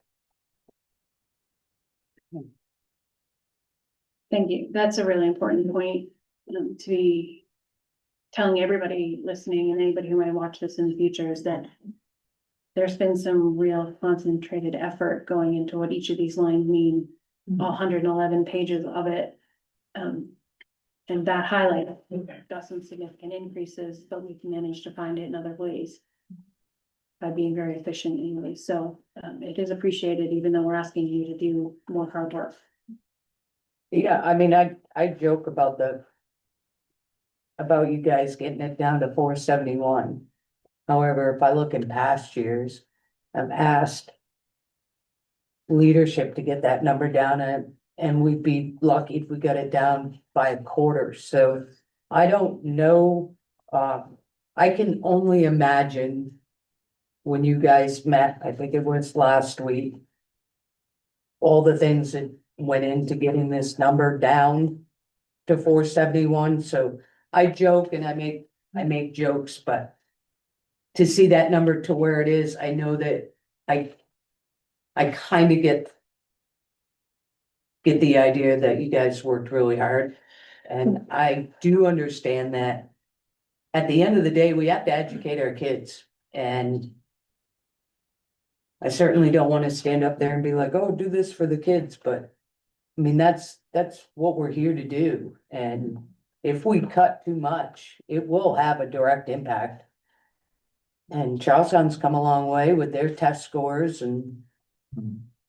thank you, that's a really important point, to be telling everybody listening and anybody who might watch this in the future is that there's been some real concentrated effort going into what each of these lines mean, 111 pages of it. And that highlight, got some significant increases, but we've managed to find it in other ways. By being very efficient anyway, so it is appreciated, even though we're asking you to do more hard work. Yeah, I mean, I joke about about you guys getting it down to 471. However, if I look in past years, I've asked leadership to get that number down, and we'd be lucky if we got it down by a quarter. So I don't know, I can only imagine when you guys met, I think it was last week, all the things that went into getting this number down to 471. So I joke and I make jokes, but to see that number to where it is, I know that I kind of get the idea that you guys worked really hard. And I do understand that at the end of the day, we have to educate our kids. And I certainly don't want to stand up there and be like, oh, do this for the kids, but I mean, that's what we're here to do. And if we cut too much, it will have a direct impact. And Charlestown's come a long way with their test scores, and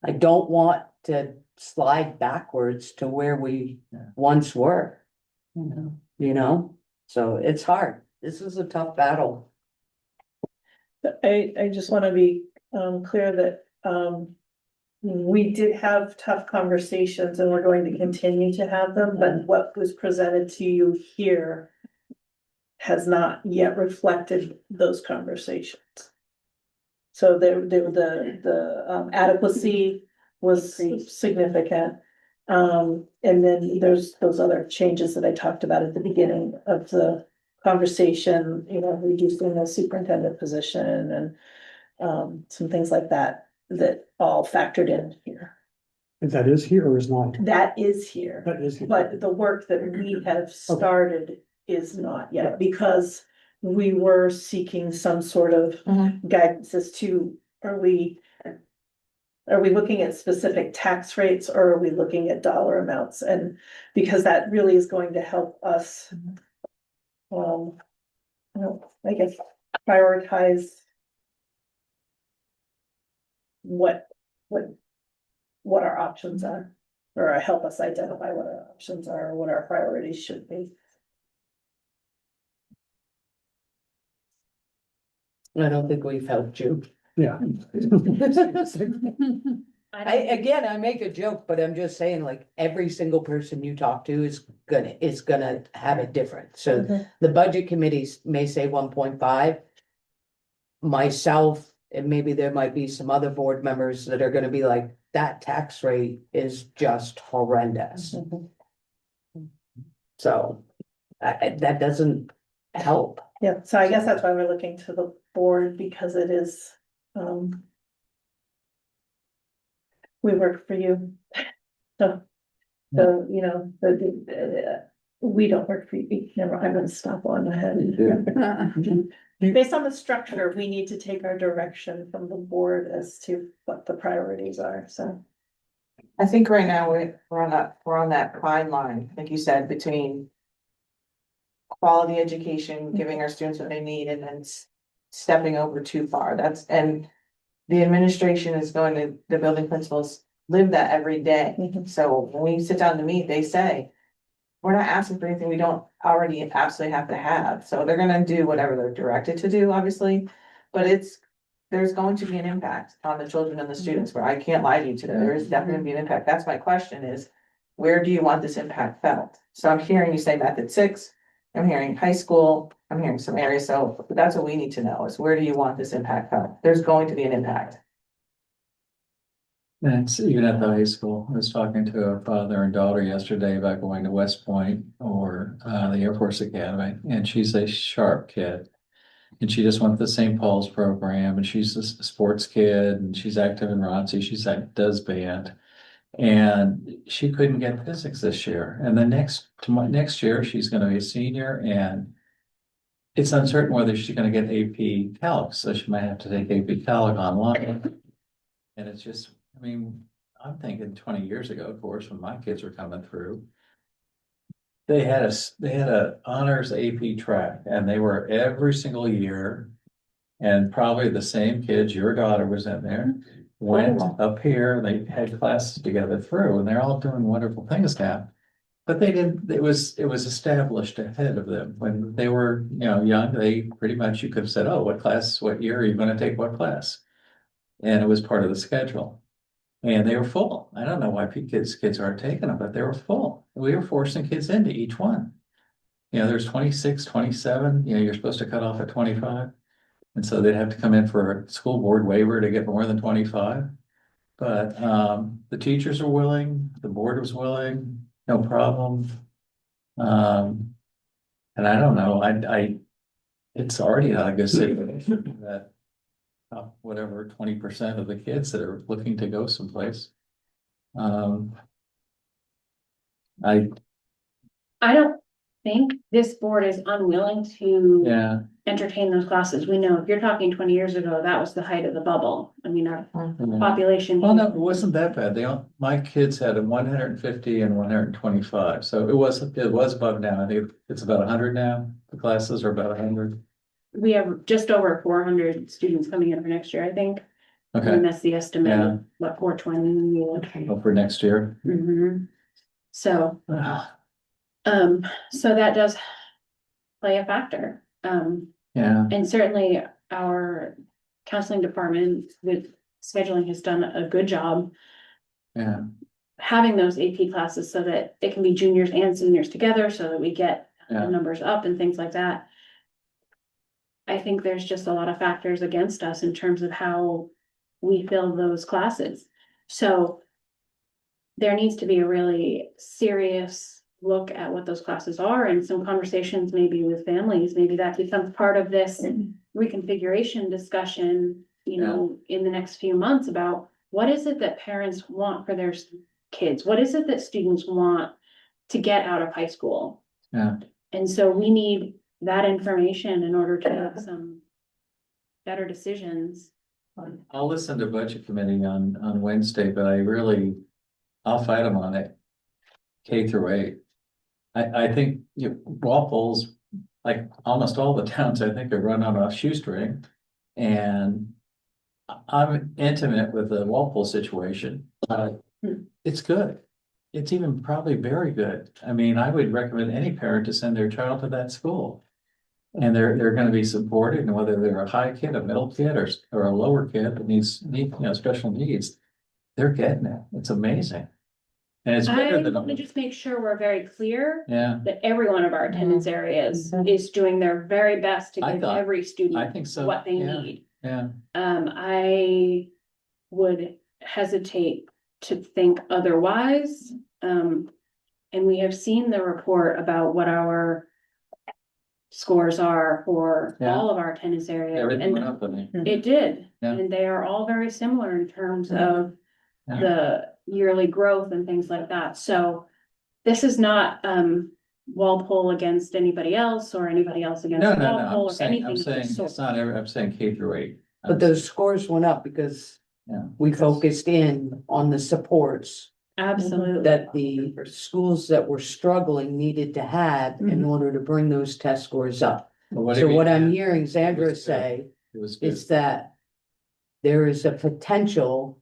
I don't want to slide backwards to where we once were. You know, so it's hard. This is a tough battle. I just wanna be clear that we did have tough conversations and we're going to continue to have them, but what was presented to you here has not yet reflected those conversations. So the adequacy was significant. And then there's those other changes that I talked about at the beginning of the conversation, you know, reducing the superintendent position and some things like that, that all factored in here. If that is here or is not? That is here, That is here. but the work that we have started is not yet, because we were seeking some sort of guidance as to, are we looking at specific tax rates, or are we looking at dollar amounts? And because that really is going to help us, I guess, prioritize what our options are, or help us identify what our options are, or what our priorities should be. I don't think we've helped you. Yeah. I make a joke, but I'm just saying, like, every single person you talk to is gonna have it different. So the budget committees may say 1.5. Myself, and maybe there might be some other board members that are gonna be like, that tax rate is just horrendous. So that doesn't help. Yeah, so I guess that's why we're looking to the board, because it is, we work for you. So, you know, we don't work for you. Never, I'm gonna stop on ahead. Based on the structure, we need to take our direction from the board as to what the priorities are, so. I think right now we're on that fine line, like you said, between quality education, giving our students what they need, and then stepping over too far. And the administration is going to, the building principals live that every day. So when we sit down to meet, they say, we're not asking for anything we don't already absolutely have to have. So they're gonna do whatever they're directed to do, obviously. But there's going to be an impact on the children and the students, where I can't lie to you today, there is definitely gonna be an impact, that's my question is. Where do you want this impact felt? So I'm hearing you say method 6, I'm hearing high school, I'm hearing some areas, so that's what we need to know, is where do you want this impact felt? There's going to be an impact. And it's even at the high school. I was talking to a father and daughter yesterday about going to West Point or the Air Force Academy, and she's a sharp kid. And she just went to the St. Paul's program, and she's a sports kid, and she's active in ROTC. She's like does band, and she couldn't get physics this year. And then next year she's going to be a senior, and it's uncertain whether she's going to get AP Calc, so she might have to take AP Calc online. And it's just, I mean, I'm thinking 20 years ago, of course, when my kids were coming through, they had a honors AP track, and they were every single year. And probably the same kids, your daughter was in there, went up here, they had classes together through, and they're all doing wonderful things now. But they didn't, it was established ahead of them. When they were, young, they pretty much, you could have said, oh, what year are you going to take what class? And it was part of the schedule. And they were full. I don't know why kids aren't taking them, but they were full. We were forcing kids into each one. There's 26, 27, you're supposed to cut off at 25. And so they'd have to come in for a school board waiver to get more than 25. But the teachers are willing, the board was willing, no problem. And I don't know, it's already not a good situation that whatever 20% of the kids that are looking to go someplace. I don't think this board is unwilling to yeah. entertain those classes. We know if you're talking 20 years ago, that was the height of the bubble. I mean, our population. Well, no, it wasn't that bad. My kids had a 150 and 125, so it was above now. I think it's about 100 now. The classes are about 100. We have just over 400 students coming in for next year, I think. Okay. And that's the estimate. Yeah. What, 420? Well, for next year. Mhm. So, so that does play a factor. Yeah. And certainly our counseling department with scheduling has done a good job Yeah. having those AP classes so that it can be juniors and seniors together so that we get Yeah. the numbers up and things like that. I think there's just a lot of factors against us in terms of how we fill those classes. So there needs to be a really serious look at what those classes are and some conversations maybe with families. Maybe that becomes part of this reconfiguration discussion, in the next few months about what is it that parents want for their kids? What is it that students want to get out of high school? Yeah. And so we need that information in order to make some better decisions. I'll listen to budget committee on Wednesday, but I'll fight them on it. K through 8. I think Walpole's, like almost all the towns, I think are run on a shoestring. And I'm intimate with the Walpole situation. It's good. It's even probably very good. I mean, I would recommend any parent to send their child to that school. And they're going to be supported, and whether they're a high kid, a middle kid, or a lower kid that needs special needs, they're getting it. It's amazing. And it's I better want to than, just make sure we're very clear yeah, that every one of our attendance areas is doing their very best to I give thought- every I student think so. what they Yeah. need. Yeah, I would hesitate to think otherwise. And we have seen the report about what our scores are for Yeah. all of our attendance areas. everything went And up with me. it did, Yeah. and they are all very similar in terms of Yeah. the yearly growth and things like that. So this is not Walpole against anybody else or anybody else against No, Walpole I'm or saying, anything of the it's sort. not I'm saying K through 8. But those scores went up because Yeah. we focused in on the supports Absolutely. that the schools that were struggling needed to have in order to bring those test scores up. But what do So you what mean? I'm hearing Sandra good. say It was good. is that there is a potential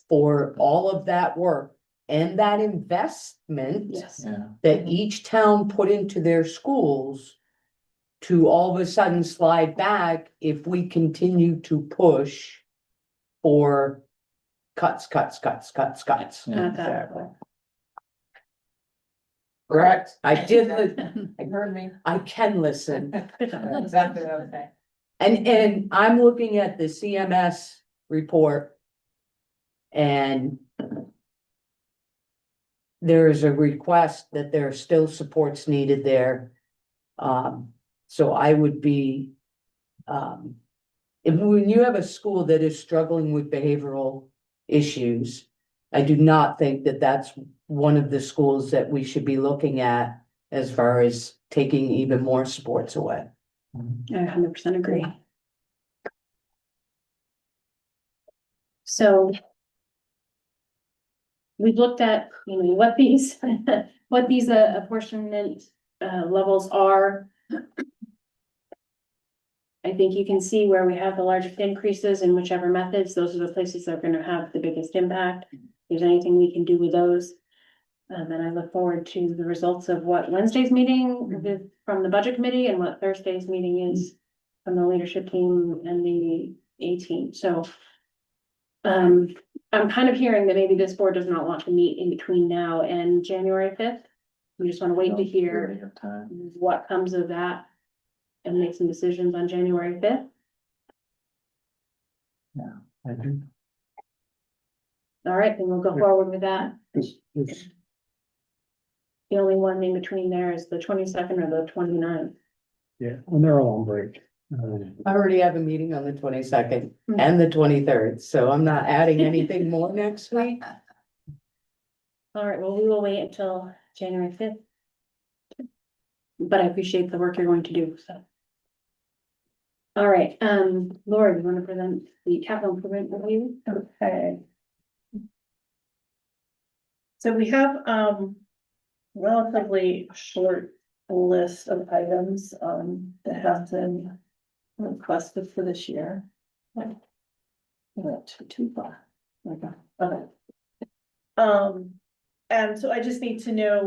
for all of that work and that investment Yes. Yeah, that each town put into their schools to all of a sudden slide back if we continue to push for cuts. Not that. Correct. I did, You heard me. I can listen. Exactly what I was saying. And I'm looking at the CMS report. And there is a request that there are still supports needed there. So I would be, when you have a school that is struggling with behavioral issues, I do not think that that's one of the schools that we should be looking at as far as taking even more sports away. I 100% agree. So we've looked at, what these, apportionment, levels are. I think you can see where we have the largest increases in whichever methods, those are the places that are gonna have the biggest impact. If there's anything we can do with those. And I look forward to the results of what Wednesday's meeting from the budget committee and what Thursday's meeting is from the leadership team and the A team, so. I'm kind of hearing that maybe this board does not want to meet in between now and January 5th. We just want to wait to hear what comes of that and make some decisions on January 5th. All right, then we'll go forward with that. The only one in between there is the 22nd or the 29th. Yeah, and they're all on break. I already have a meeting on the 22nd and the 23rd, so I'm not adding anything more next week. All right, well, we will wait until January 5th. But I appreciate the work you're going to do, so. All right, Laura, you want to present the capital improvement review? Okay. So we have, relatively short list of items, that have been requested for this year. Went too far. Okay. And so I just need to know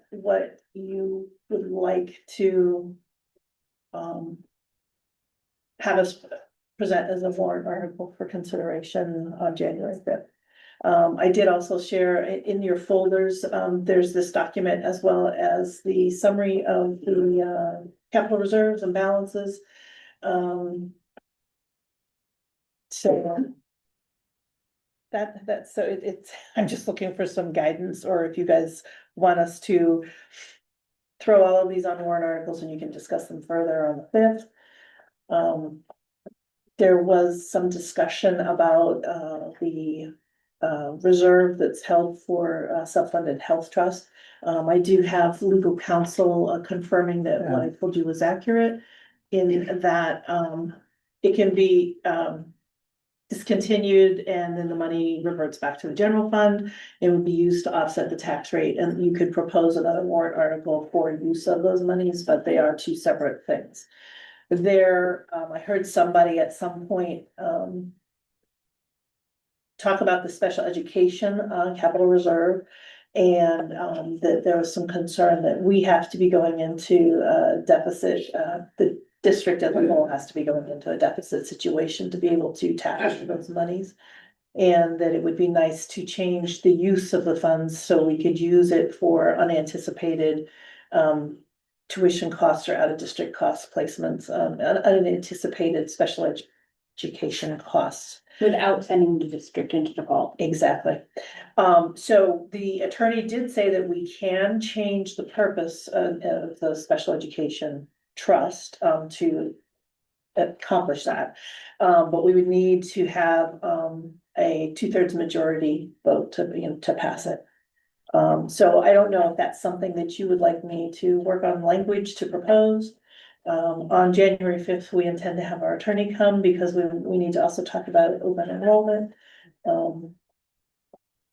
what you would like to have us present as a warrant article for consideration on January 5th. I did also share in your folders, there's this document as well as the summary of the capital reserves and balances. So that's, so it's, I'm just looking for some guidance, or if you guys want us to throw all of these on warrant articles and you can discuss them further on the 5th. There was some discussion about the reserve that's held for self-funded health trust. I do have legal counsel confirming that what I told you was accurate, in that it can be discontinued and then the money reverts back to the general fund. It would be used to offset the tax rate, and you could propose another warrant article for use of those monies, but they are two separate things. There, I heard somebody at some point talk about the special education capital reserve, and that there was some concern that we have to be going into a deficit. The district as a whole has to be going into a deficit situation to be able to tap into those monies. And that it would be nice to change the use of the funds so we could use it for unanticipated tuition costs or out of district cost placements, unanticipated special education costs. Without sending the district into default. Exactly. So the attorney did say that we can change the purpose of the special education trust to accomplish that. But we would need to have a 2/3 majority vote to pass it. So I don't know if that's something that you would like me to work on language to propose. On January 5th, we intend to have our attorney come because we need to also talk about open enrollment.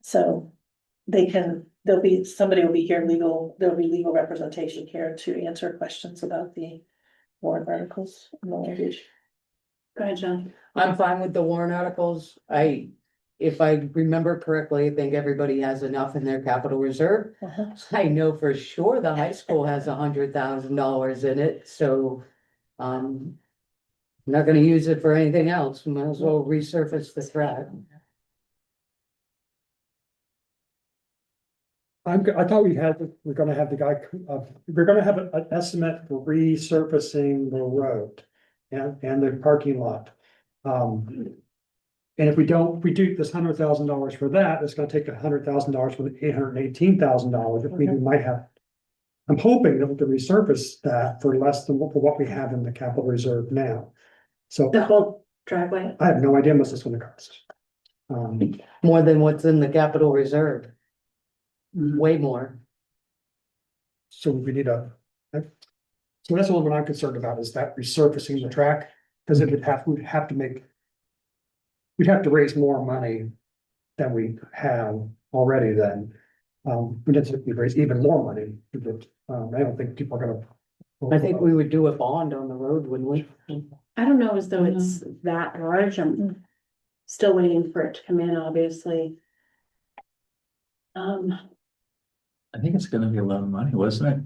So somebody will be here there'll be legal representation here to answer questions about the warrant articles and the language. Go ahead, John. I'm fine with the warrant articles. If I remember correctly, I think everybody has enough in their capital reserve. Uh-huh. I know for sure the high school has $100,000 in it, so Not gonna use it for anything else, might as well resurface the track. I thought we're gonna have the guy, we're gonna have an estimate for resurfacing the road and the parking lot. And if we do this $100,000 for that, it's gonna take $100,000 for the $818,000, if we might have. I'm hoping that we can resurface that for less than what we have in the capital reserve now. So The whole driveway. I have no idea how much this is gonna cost. More than what's in the capital reserve. Way more. So we need so that's a little bit I'm concerned about, is that resurfacing the track, because we'd have to raise more money than we have already then. We need to raise even more money, but, I don't think people are gonna. I think we would do a bond on the road, wouldn't we? I don't know as though it's that large. I'm still waiting for it to come in, obviously. I think it's gonna be a lot of money, wasn't it?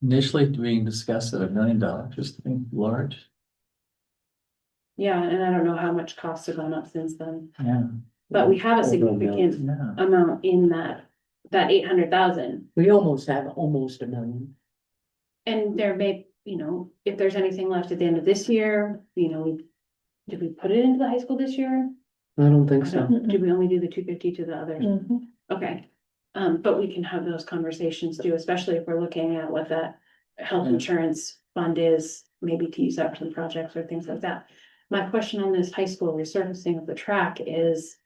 Initially being discussed at $1 million, just being large. Yeah, and I don't know how much costs have gone up since then, Yeah. but we have a significant Yeah. amount in that 800,000. We almost have almost $1 million. And there may, if there's anything left at the end of this year, did we put it into the high school this year? I don't think I so. don't- Did we only do the 250 to the others? Mhm. Okay, but we can have those conversations too, especially if we're looking at what that health Yeah. insurance fund is, maybe to use up some projects or things like that. My question on this high school resurfacing of the track is,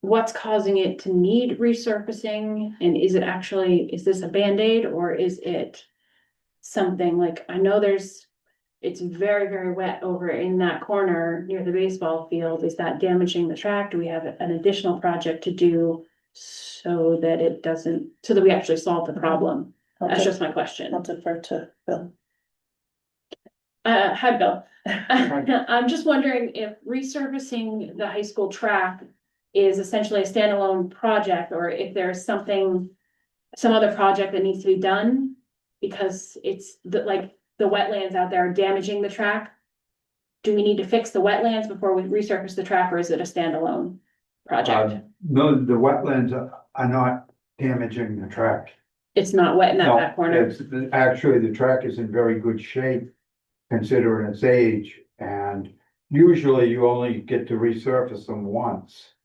what's causing it to need resurfacing? And is this a Band-Aid, or is it something like, I know it's very, very wet over in that corner near the baseball field. Is that damaging the track? Do we have an additional project to do so that we actually solve the problem? That's just my question. I'll defer to Bill. Hi, Bill. I'm just wondering if resurfacing the high school track is essentially a standalone project, or if there's some other project that needs to be done. Because it's the wetlands out there are damaging the track. Do we need to fix the wetlands before we resurface the track, or is it a standalone project? No, the wetlands are not damaging the track. It's not wet in that No, back corner. actually, the track is in very good shape considering its age, and usually you only get to resurface them once.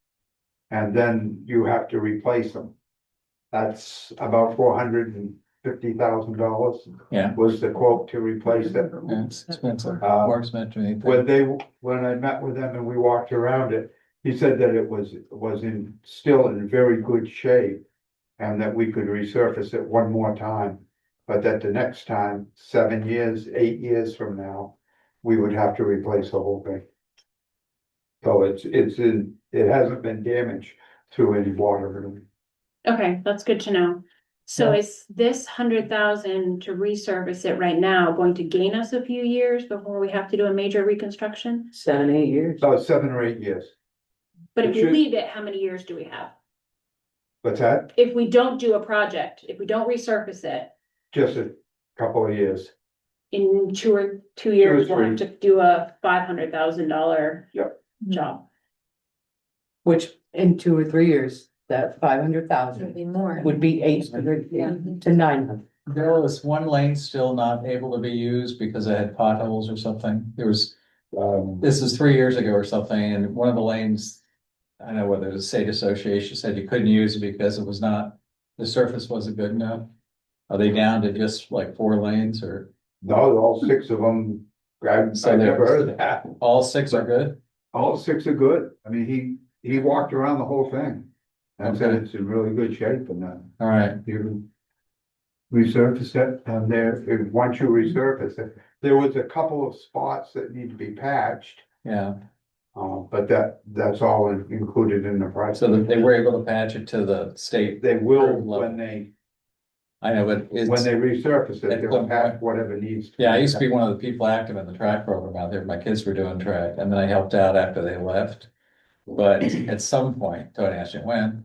And then you have to replace them. That's about $450,000 Yeah. was the quote to replace it. Yeah, it's expensive, more expensive than anything. When I met with them and we walked around it, he said that it was still in very good shape. And that we could resurface it one more time, but that the next time, 7 years, 8 years from now, we would have to replace the whole thing. So it hasn't been damaged through any water. Okay, that's good to know. So is this 100,000 to resurface it right now going to gain us a few years before we have to do a major reconstruction? 7, 8 years. So 7 or 8 years. But if It we should- leave it, how many years do we have? What's that? If we don't do a project, if we don't resurface it, Just a couple of years. in 2 years, we'll have three. to do a $500,000 Yep. job. Which in 2 or 3 years, that 500,000 Be more. would be 800 to 900. There was one lane still not able to be used because it had potholes or something. There was, this is 3 years ago or something, and one of the lanes, I don't know whether the state association said you couldn't use it because it was not, the surface wasn't good enough. Are they down to just like 4 lanes, or No, all 6 of them, I So never there's- heard of that. all 6 are good? All 6 are good. I mean, he walked around the whole thing. And said Okay. it's in really good shape and All right, you resurface it and once you resurface it, there was a couple of spots that need to be patched. yeah, But that's all included in the price. so that they were able to patch it to the state. They will level. I know, but when it's, they resurface it, At they'll some patch point. whatever needs. yeah, I used to be one of the people active in the track program out there. My kids were doing track, and then I helped out after they left. But at some point, Tony asked me when,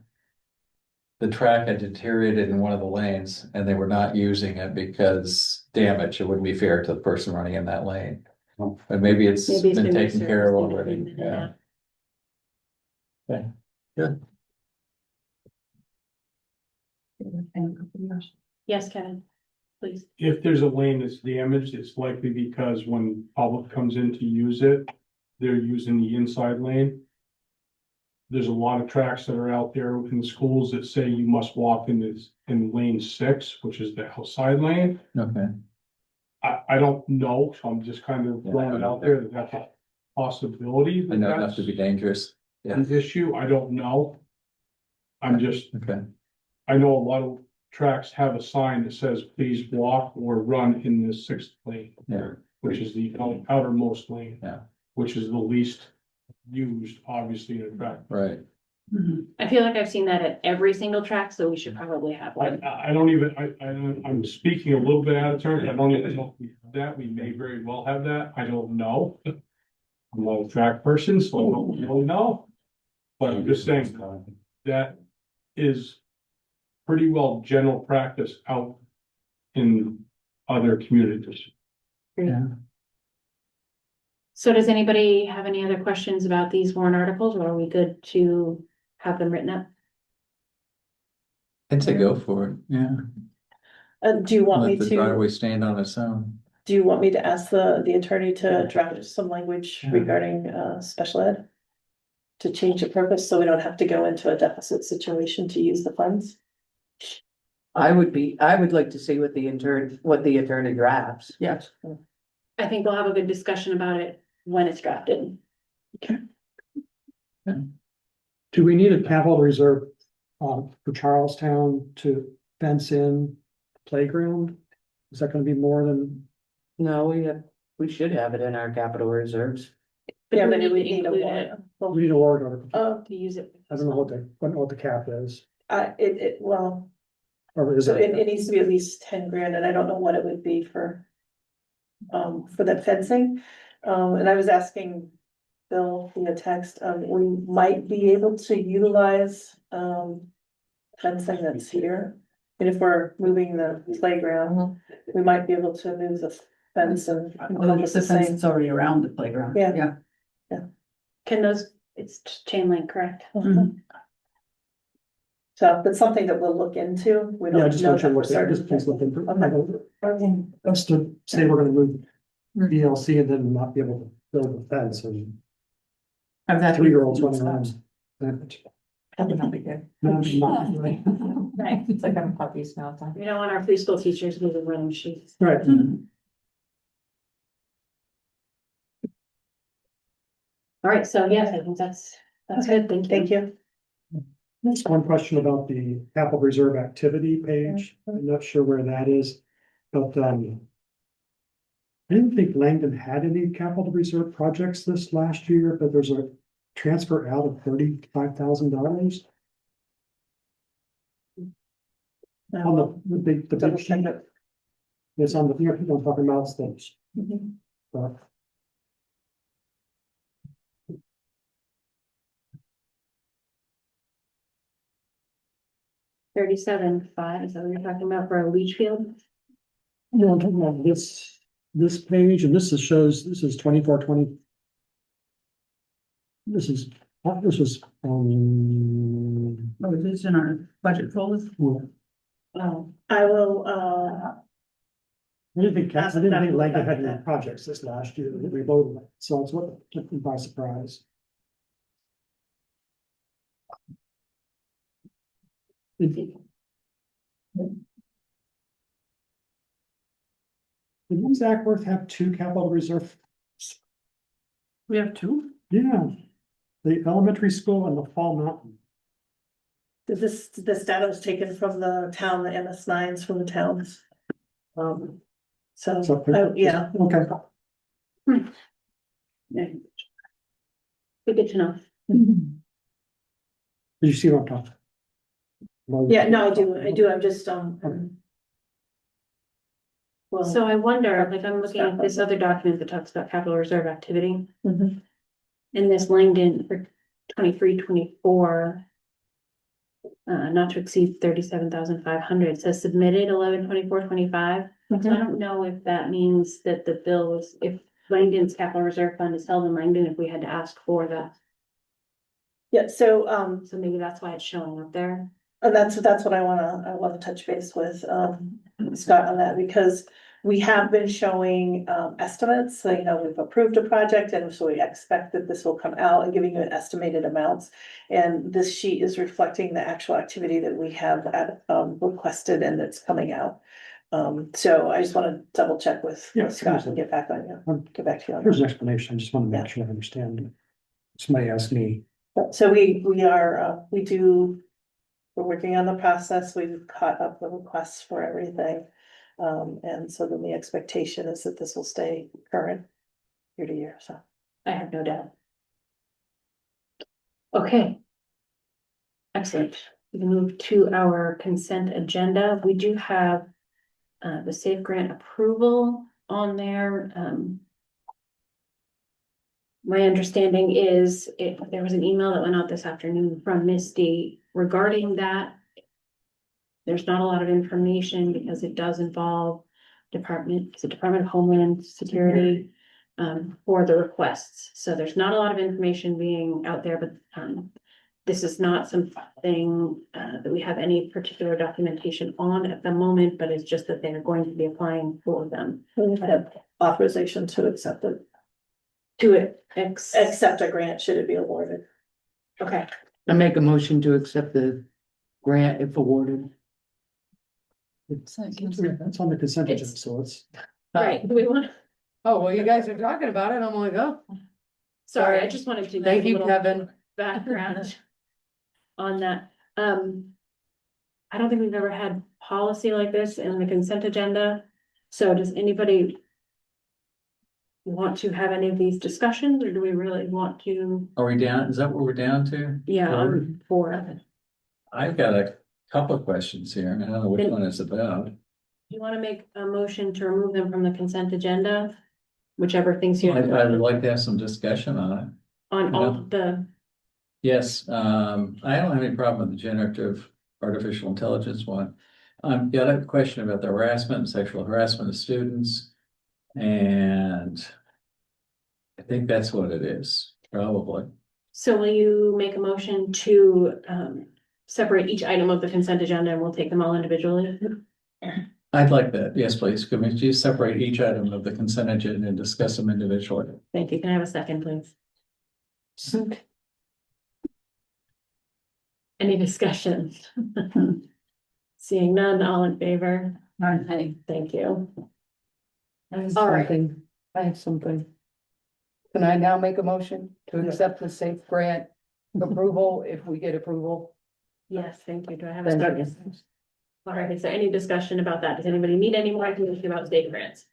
the track had deteriorated in one of the lanes and they were not using it because damage, it wouldn't be fair to the person running in that lane. Oh. But maybe it's Maybe it's been been taken care of resurfaced, already, maybe, yeah. Okay, good. Yes, Kevin, please. If there's a lane that's damaged, it's likely because when public comes in to use it, they're using the inside lane. There's a lot of tracks that are out there in the schools that say you must walk in lane 6, which is the outside lane. Okay, I don't know, so I'm just kind of Yeah, I throwing don't it know. out there that that's a possibility. I know enough That's to be dangerous, yeah, an issue. I don't know. I'm just, okay, I know a lot of tracks have a sign that says, please walk or run in this 6th lane. yeah, Which is the outermost lane. Yeah. Which is the least used, obviously, in a track. right. I feel like I've seen that at every single track, so we should probably have one. I don't even, I'm speaking a little bit out of turn. I don't even know if we have that. We may very well have that. I don't know. I'm not a track person, so I don't really know. But I'm just saying that is pretty well general practice out in other communities. So does anybody have any other questions about these warrant articles, or are we good to have them written up? I'd say go for it, yeah, Do you want me let the to, driveway stand on its own. do you want me to ask the attorney to draft some language regarding special ed? To change the purpose, so we don't have to go into a deficit situation to use the funds? I would like to see what the attorney drafts. Yes. I think we'll have a good discussion about it when it's drafted. Do we need a capital reserve for Charlestown to fence in playground? Is that gonna be more than, No, we should have it in our capital reserves. But Yeah, we but need it to would need a include warrant. it we need a warrant article? Oh, to use it. I don't know what the cap is, well, or is so it? it needs to be at least 10 grand, and I don't know what it would be for that fencing. And I was asking Bill via text, we might be able to utilize, fencing that's here. And if we're moving the playground, we might be able to move the fence and encompass the same. It's already around the playground. Yeah. Can those, it's chain link, correct? Mhm. So that's something that we'll look into. We Yeah, I don't just know want you that to for look at, certain. just please look into. Okay. Us to say we're gonna move VLC and then not be able to build a fence and Have that. 3-year-olds running around. That would not be good. No, not right. Right. It's like having puppies now. We don't want our preschool teachers moving running sheets. Right. All right, so yes, I think that's good. Thank you. Thank you. Just one question about the capital reserve activity page. I'm not sure where that is, but I didn't think Langdon had any capital reserve projects this last year, but there's a transfer out of $35,000. On the big Double sheet. check it. It's on the, you know, people are talking about things. Mhm. But 37.5, is that what you're talking about for a leach field? no, I'm talking about this page, and this shows, this is 24-20. This is, Oh, is this in our budget folder? Oh, I will, I didn't think Langdon had any projects this last year, we voted on it, so it's what took me by surprise. Did Zachworth have 2 capital reserve? We have 2? Yeah, the elementary school and the Fall Mountain. this data was taken from the town, the MS9s from the towns. So, yeah. Okay. good to know. Did you see what I'm talking? about? Yeah, no, I do, I'm just, well, So I wonder, like, I'm looking at this other document that talks about capital reserve activity. mhm. In this Langdon for 23-24. not to exceed 37,500. It says submitted 11/24/25. So I don't know if that means that the bill was, if Langdon's capital reserve fund is held in Langdon, if we had to ask for that. Yeah, so, So maybe that's why it's showing up there. and that's what I wanna touch base with, Scott on that, because we have been showing, estimates, so, you know, we've approved a project, and so we expect that this will come out and giving you an estimated amounts. And this sheet is reflecting the actual activity that we have requested and that's coming out. So I just wanna double check with Yeah, Scott and get back to you on Here's that. an explanation. I just want to make sure I understand. Somebody asked me, So we're working on the process, we've caught up the requests for everything. And so then the expectation is that this will stay current year to year, so. I have no doubt. Okay. Excellent. We can move to our consent agenda. We do have the safe grant approval on there. My understanding is there was an email that went out this afternoon from Misty regarding that. There's not a lot of information because it does involve Department of Homeland Security for the requests. So there's not a lot of information being out there, but this is not something that we have any particular documentation on at the moment, but it's just that they're going to be applying for them. We have authorization to accept it, To it. accept a grant should it be awarded. Okay, I make a motion to accept the grant if awarded. that's on the consent agenda, so it's. right, do we want, Oh, well, you guys are talking about it, I'm like, oh, sorry, I just wanted to. thank give a you, little Kevin. Background on that. I don't think we've ever had policy like this in the consent agenda. So does anybody want to have any of these discussions, or do we really want to? Are we down? Is that what we're down to? Yeah, on four. I've got a couple of questions here. I don't know which one it's about. Do you want to make a motion to remove them from the consent agenda? Whichever things you. I would like to have some discussion on it. On all of the, Yes, I don't have any problem with the generative artificial intelligence one. Got a question about the harassment and sexual harassment of students. And I think that's what it is, probably. so will you make a motion to separate each item of the consent agenda and we'll take them all individually? I'd like that. Yes, please. Could we just separate each item of the consent agenda and discuss them individually? Thank you. Can I have a second, please? Any discussion? Seeing none, all in favor? Aye. Thank you. All right. I have something. Can I now make a motion to accept the safe grant approval if we get approval? Yes, thank you. Do I have a Thank second? All right, is there any discussion about that? Does anybody need any more information about state grants?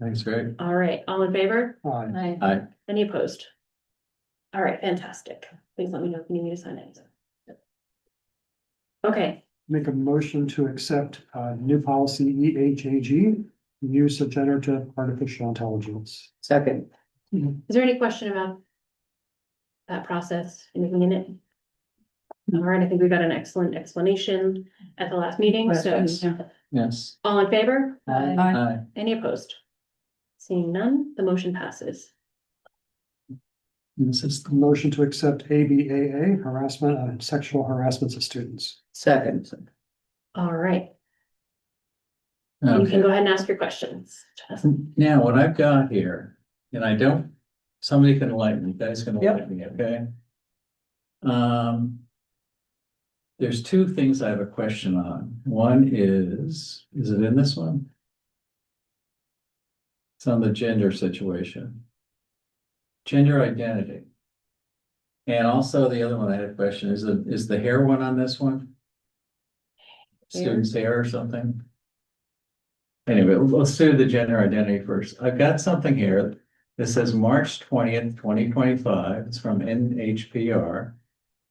Thanks, Greg. All right, all in favor? Aye. Aye. Any opposed? All right, fantastic. Please let me know if you need me to sign it. Okay, Make a motion to accept new policy EHAG, use of generative artificial intelligence. Second. is there any question about that process, anything in it? All right, I think we got an excellent explanation at the last meeting, so Yes. all in favor? Aye. Any opposed? Seeing none, the motion passes. This is, Motion to accept ABAA, harassment and sexual harassments of students. Second. All right, you can okay. go ahead and ask your questions. Now, what I've got here, and I don't, somebody can enlighten me, you guys can enlighten me, okay? There's two things I have a question on. One is it in this one? It's on the gender situation. Gender identity. And also the other one I had a question, is the hair one on this one? Student's hair or something? Anyway, let's do the gender identity first. I've got something here that says March 20th, 2025. It's from NHPR.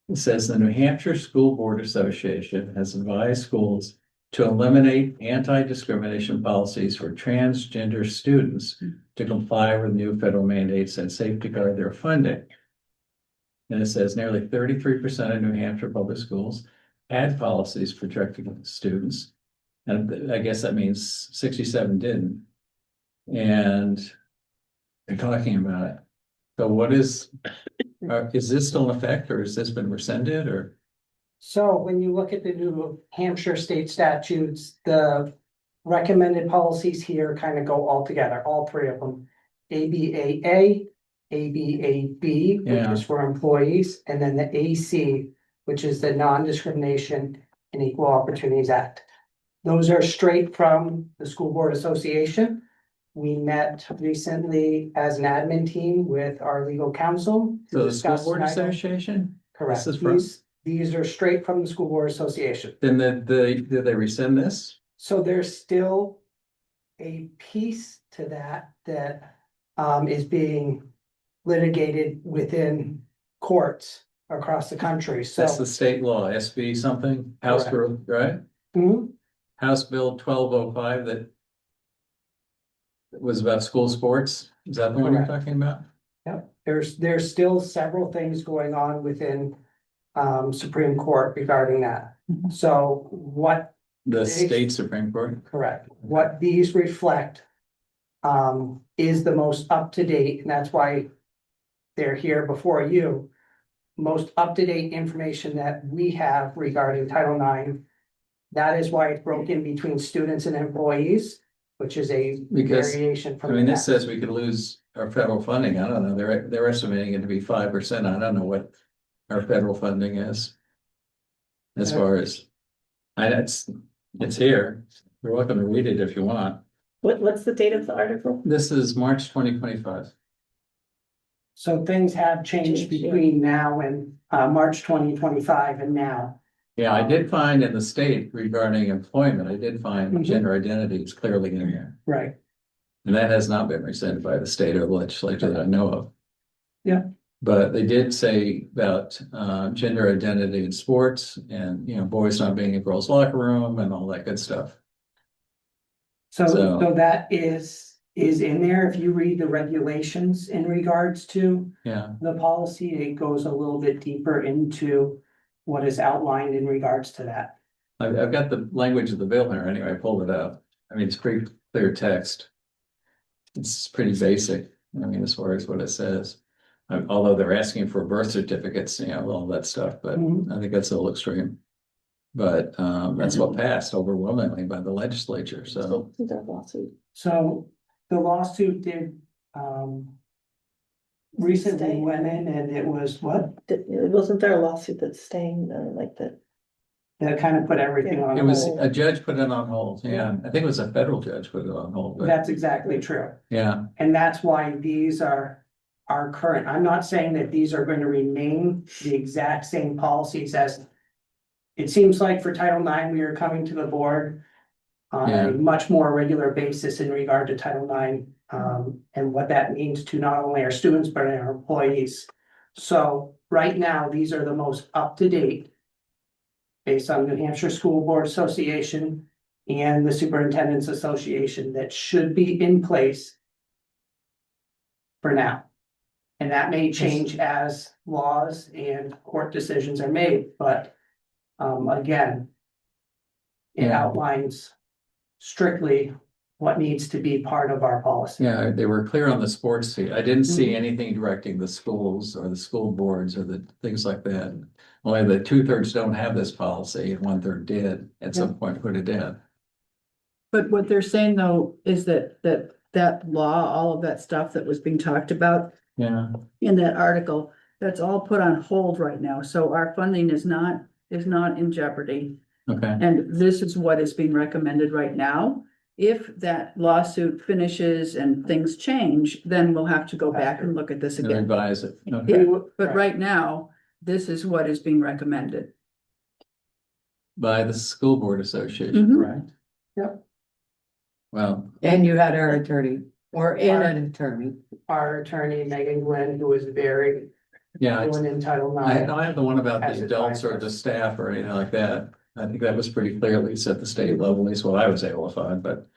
It says the New Hampshire School Board Association has advised schools to eliminate anti-discrimination policies for transgender students to comply with new federal mandates and safeguard their funding. And it says nearly 33% of New Hampshire public schools had policies protecting students. And I guess that means 67 didn't. And they're talking about it. So what is this still in effect, or has this been rescinded, or? So when you look at the new Hampshire state statutes, the recommended policies here kind of go all together, all three of them. ABAA, ABAB, which Yeah. is for employees, and then the AC, which is the Non-Discrimination and Equal Opportunities Act. Those are straight from the School Board Association. We met recently as an admin team with our legal counsel. to So the School discuss Board an item. Association? Correct. This is from- These are straight from the School Board Association. Then did they rescind this? So there's still a piece to that is being litigated within courts across the country, so. That's the state law, SB something, House Bill, right? Mhm. House Bill 1205 that was about school sports. Is that the one you're Correct. talking about? Yep, there's still several things going on within Supreme Court regarding that. So what, The state Supreme Court? correct, what these reflect is the most up to date, and that's why they're here before you. Most up to date information that we have regarding Title IX. That is why it's broken between students and employees, which is a Because, variation I from. mean, the this says we could lose our federal funding. I don't know. They're estimating it to be 5%. I don't know what our federal funding is. As far as, it's here. You're welcome to read it if you want. What's the date of the article? This is March 2025. So things have changed Changed, yeah. between now and March 2025 and now. Yeah, I did find in the state regarding employment, I did find Mhm. gender identity is clearly in there. Right. And that has not been rescinded by the state or legislature that I know of. Yeah. But they did say about gender identity in sports and, boys not being in girls' locker room and all that good stuff. So So- that is in there. If you read the regulations in regards to Yeah, the policy, it goes a little bit deeper into what is outlined in regards to that. I've got the language of the bill here anyway, I pulled it up. I mean, it's pretty clear text. It's pretty basic, I mean, as far as what it says. Although they're asking for birth certificates, all that stuff, but Mhm. I think that's a little extreme. But that's what passed overwhelmingly by the legislature, so. So the lawsuit did recently Stay. went in and it was what? Wasn't there a lawsuit that's staying, like that? That kind of put everything on It was, hold. a judge put it on hold, yeah, I think it was a federal judge put it on hold, but That's exactly true. yeah, And that's why these are current. I'm not saying that these are going to remain the exact same policies as. It seems like for Title IX, we are coming to the board on Yeah. a much more regular basis in regard to Title IX. And what that means to not only our students, but our employees. So right now, these are the most up to date. Based on New Hampshire School Board Association and the Superintendent's Association that should be in place. For now. And that may change as laws and court decisions are made, but again. It Yeah. outlines strictly what needs to be part of our policy. yeah, they were clear on the sports fee. I didn't see anything directing the schools or the school boards or the things like that. Only the 2/3 don't have this policy and 1/3 did at some point put it in. But what they're saying though is that law, all of that stuff that was being talked about Yeah, in that article, that's all put on hold right now. So our funding is not in jeopardy. okay. And this is what is being recommended right now. If that lawsuit finishes and things change, then we'll have to go back and look at this And again. revise it. Okay. Yeah, but right now, this is what is being recommended. By the school board association, Mhm. correct? Yep. Well, And you had our attorney, or in an attorney. Our attorney Megan Glenn, who was very yeah, fluent in Title I IX. don't have the one about As the it adults or finds the us. staff or anything like that. I think that was pretty clearly set at the state level, at least what I was able to find, but.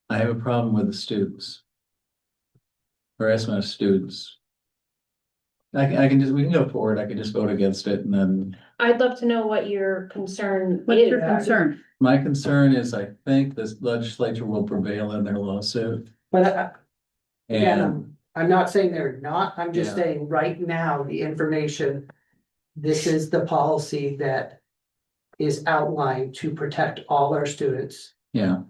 I have a problem with the students. Harassment of students. I can just, we can go forward, I can just vote against it, and then I'd love to know what your concern What's your is. concern? my concern is I think this legislature will prevail in their lawsuit. But again, And, I'm not saying they're not, I'm just Yeah. saying right now, the information. This is the policy that is outlined to protect all our students. yeah,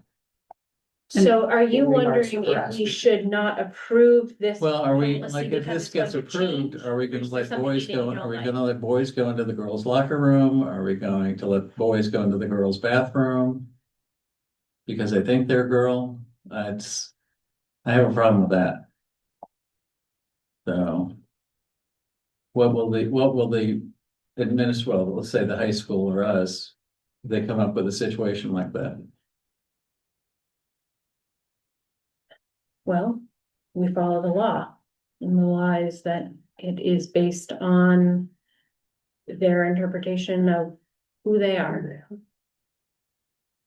So are you In regards wondering to if we harassment. should not approve this? well, are we, policy like, if because this it's going gets to approved, change? are we Or gonna is there let something boys you think go, you are don't we like? gonna let boys go into the girls' locker room? Are we going to let boys go into the girls' bathroom? Because they think they're a girl, it's, I have a problem with that. So. What will the well, let's say the high school or us, if they come up with a situation like that? Well, we follow the law, and the law is that it is based on their interpretation of who they are.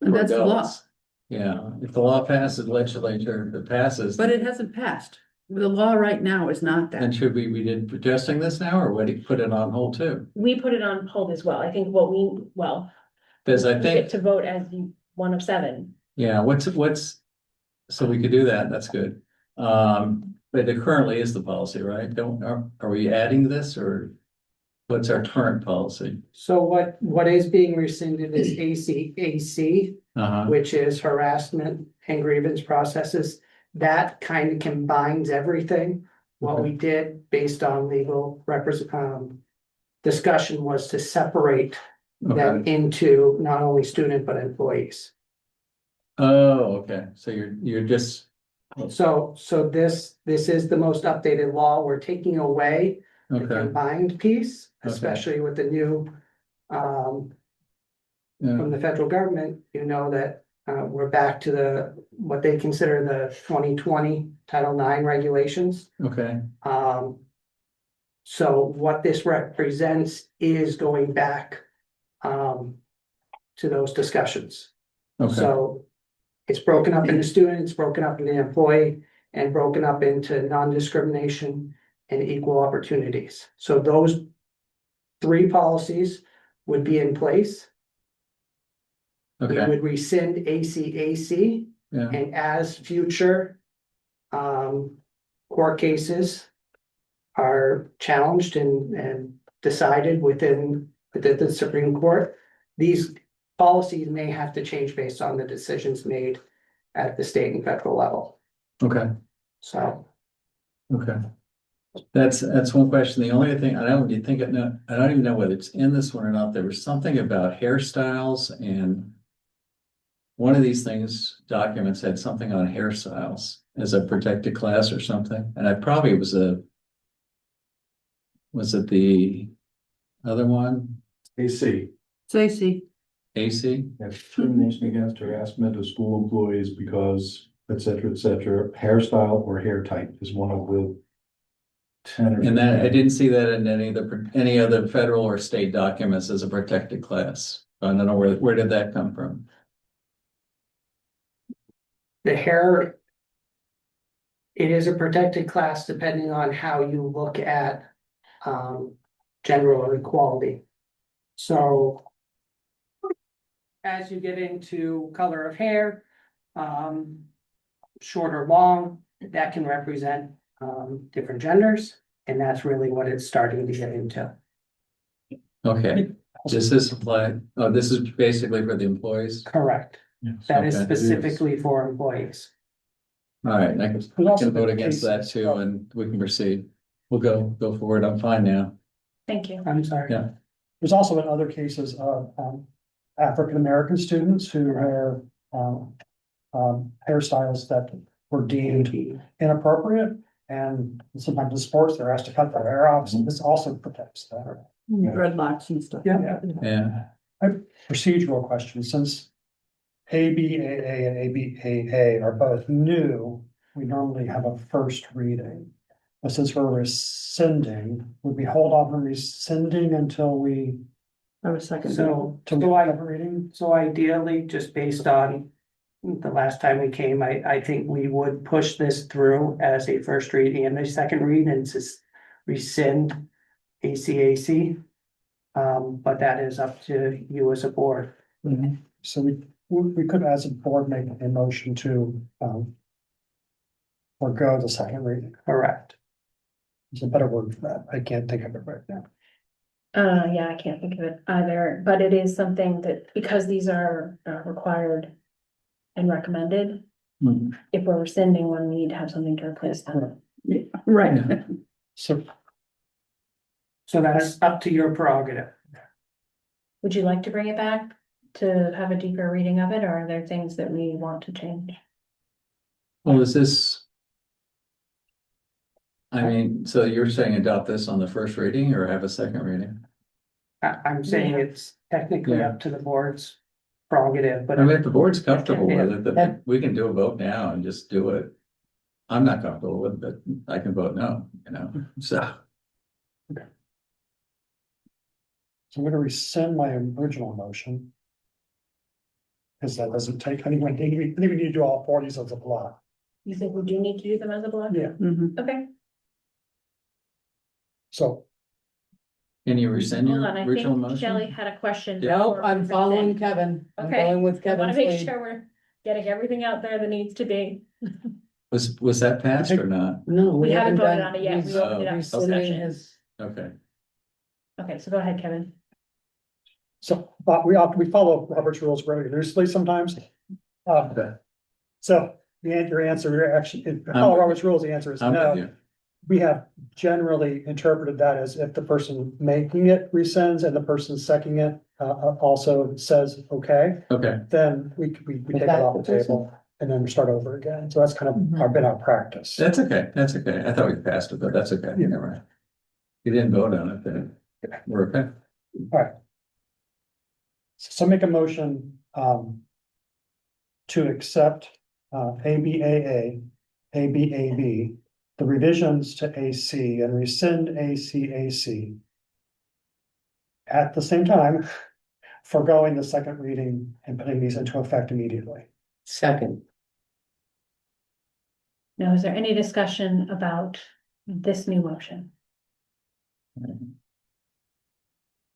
And that's the law, Adults. Yeah, if the law passes, legislature, if it passes. but it hasn't passed. The law right now is not Then that. should we be adjusting this now, or would he put it on hold too? We put it on hold as well. I think what we, well, Because I we think, get to vote as one of 7. yeah, so we could do that, that's good. But it currently is the policy, right? Are we adding this, or what's our current policy? So what is being rescinded is ACAC, Uh-huh, which is harassment and grievance processes. That kind of combines everything. What we did based on legal discussion was to separate them okay. into not only student but employees. Oh, okay, so you're just, So this is the most updated law. We're taking away the okay, combined piece, Okay. especially with the new from yeah, the federal government, you know that we're back to what they consider the 2020 Title IX regulations. okay, So what this represents is going back to those discussions. okay, So it's broken up into students, broken up into employee, and broken up into non-discrimination and equal opportunities. So those 3 policies would be in place. We okay, would rescind ACAC, yeah, and as future court cases are challenged and decided within the Supreme Court, these policies may have to change based on the decisions made at the state and federal level. okay, So okay. That's one question. The only thing, I don't even know whether it's in this one or not. There was something about hairstyles, and one of these things, documents had something on hairstyles as a protected class or something, and I probably was it the other one, AC, Stacy, AC? discrimination against harassment of school employees because et cetera, hairstyle or hair type is one of the 10 or And that, I 15. didn't see that in any other federal or state documents as a protected class. I don't know where did that come from? the hair, it is a protected class depending on how you look at general equality. So as you get into color of hair, short or long, that can represent different genders, and that's really what it's starting to get into. Okay, does this apply? Oh, this is basically for the employees? Correct. That is Okay. specifically for employees. All right, I There's can also vote been against that cases too, of- and we can proceed. We'll go forward. I'm fine now. Thank you. I'm sorry. Yeah. There's also been other cases of African-American students who wear hairstyles that were deemed inappropriate. And sometimes in sports, they're asked to cut their hair off, so this also protects that. dreadlocks and stuff. Yeah. Yeah, Procedural question, since ABAA and ABAA are both new, we normally have a first reading. But since we're rescinding, would we hold off on rescinding until we, I was second. till we have a reading? So ideally, just based on the last time we came, I think we would push this through as a first read and a second read, and just rescind ACAC. But that is up to you as a board. So we could, as a board, make a motion to, forego the second reading. Correct. There's a better word for that. I can't think of it right now. Yeah, I can't think of it either, but it is something that, because these are required and recommended, Mhm. if we're rescinding one, we need to have something to replace them. Right. So So that's up to your prerogative. Would you like to bring it back to have a deeper reading of it, or are there things that we want to change? Well, is this? I mean, so you're saying adopt this on the first reading or have a second reading? I'm saying it's technically Yeah. up to the board's prerogative, but. I mean, if the board's comfortable with it, Yeah. then we can do a vote now and just do it. I'm not comfortable with it, but I can vote no, so. So I'm gonna rescind my original motion. Because that doesn't take, I think we need to do all 40s as a block. You think we do need to do them as a block? Yeah. Mhm. Okay, So Can you rescind hold your on, I original think motion? Shelley had a question. No, before I'm we following rescind. Kevin. I'm Okay. going with I wanna Kevin's make lead. sure we're getting everything out there that needs to be. Was that passed or not? No, We haven't voted done- on it yet. he's We opened it up to rescinding discussion. his- Okay, Okay, so go ahead, Kevin. So, we follow Robert's rules very loosely sometimes. Okay. So your answer, your action, if you follow Robert's rules, the answer is I'm with no. you. We have generally interpreted that as if the person making it rescinds and the person seconding it, also says, okay, Okay, then we take it that off the the person? table and then start over again. So that's kind of been our practice. that's okay, that's okay. I thought we passed it, but that's okay, Yeah. never mind. You didn't vote on it, then we're okay. So make a motion, to accept, ABAA, ABAB, the revisions to AC and rescind ACAC. At the same time, foregoing the second reading and putting these into effect immediately. Second. Now, is there any discussion about this new motion?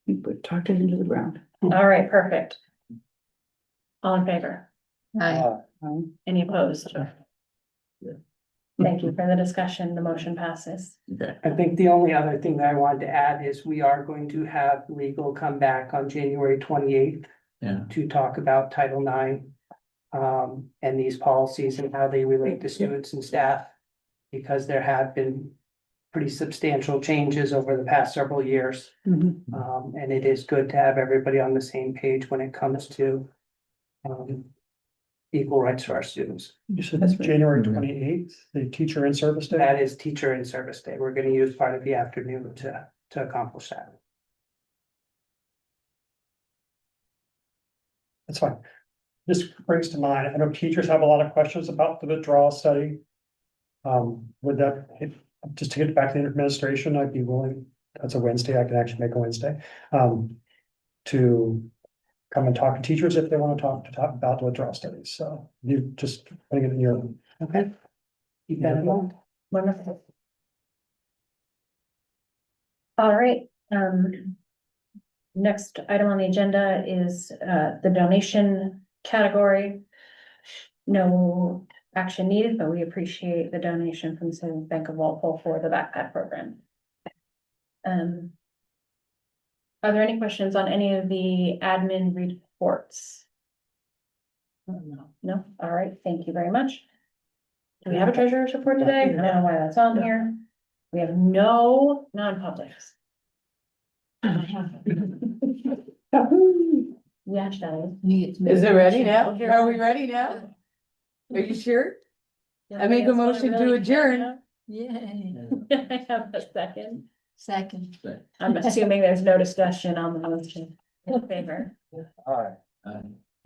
But talked it into the ground. All right, perfect. All in favor? Uh, Any opposed? Thank you for the discussion. The motion passes. Okay, I think the only other thing that I wanted to add is we are going to have legal come back on January 28th. yeah, To talk about Title IX. And these policies and how they relate to students and staff. Because there have been pretty substantial changes over the past several years. And it is good to have everybody on the same page when it comes to. Equal rights for our students. You said that's January Mhm. 28th, the teacher in service day. That is teacher in service day. We're gonna use part of the afternoon to accomplish that. That's fine. This brings to mind, I know teachers have a lot of questions about the withdrawal study. Would that, just to get back to the administration, I'd be willing, that's a Wednesday, I can actually make a Wednesday. To come and talk to teachers if they want to talk about the withdrawal studies, so you just putting it in your. Okay. Keep that in mind. Wonderful. All right, next item on the agenda is the donation category. No action needed, but we appreciate the donation from Savings Bank of Walpole for the backpack program. Are there any questions on any of the admin reports? No, all right, thank you very much. Do we have a treasurer's report today? I don't know why that's on here. We have no non-publics. Yeah, Shelley. Is it ready now? Are we ready now? Are you sure? I make a motion to adjourn. Yay. I have a second. Second. I'm assuming there's no discussion on the motion. In favor? All right.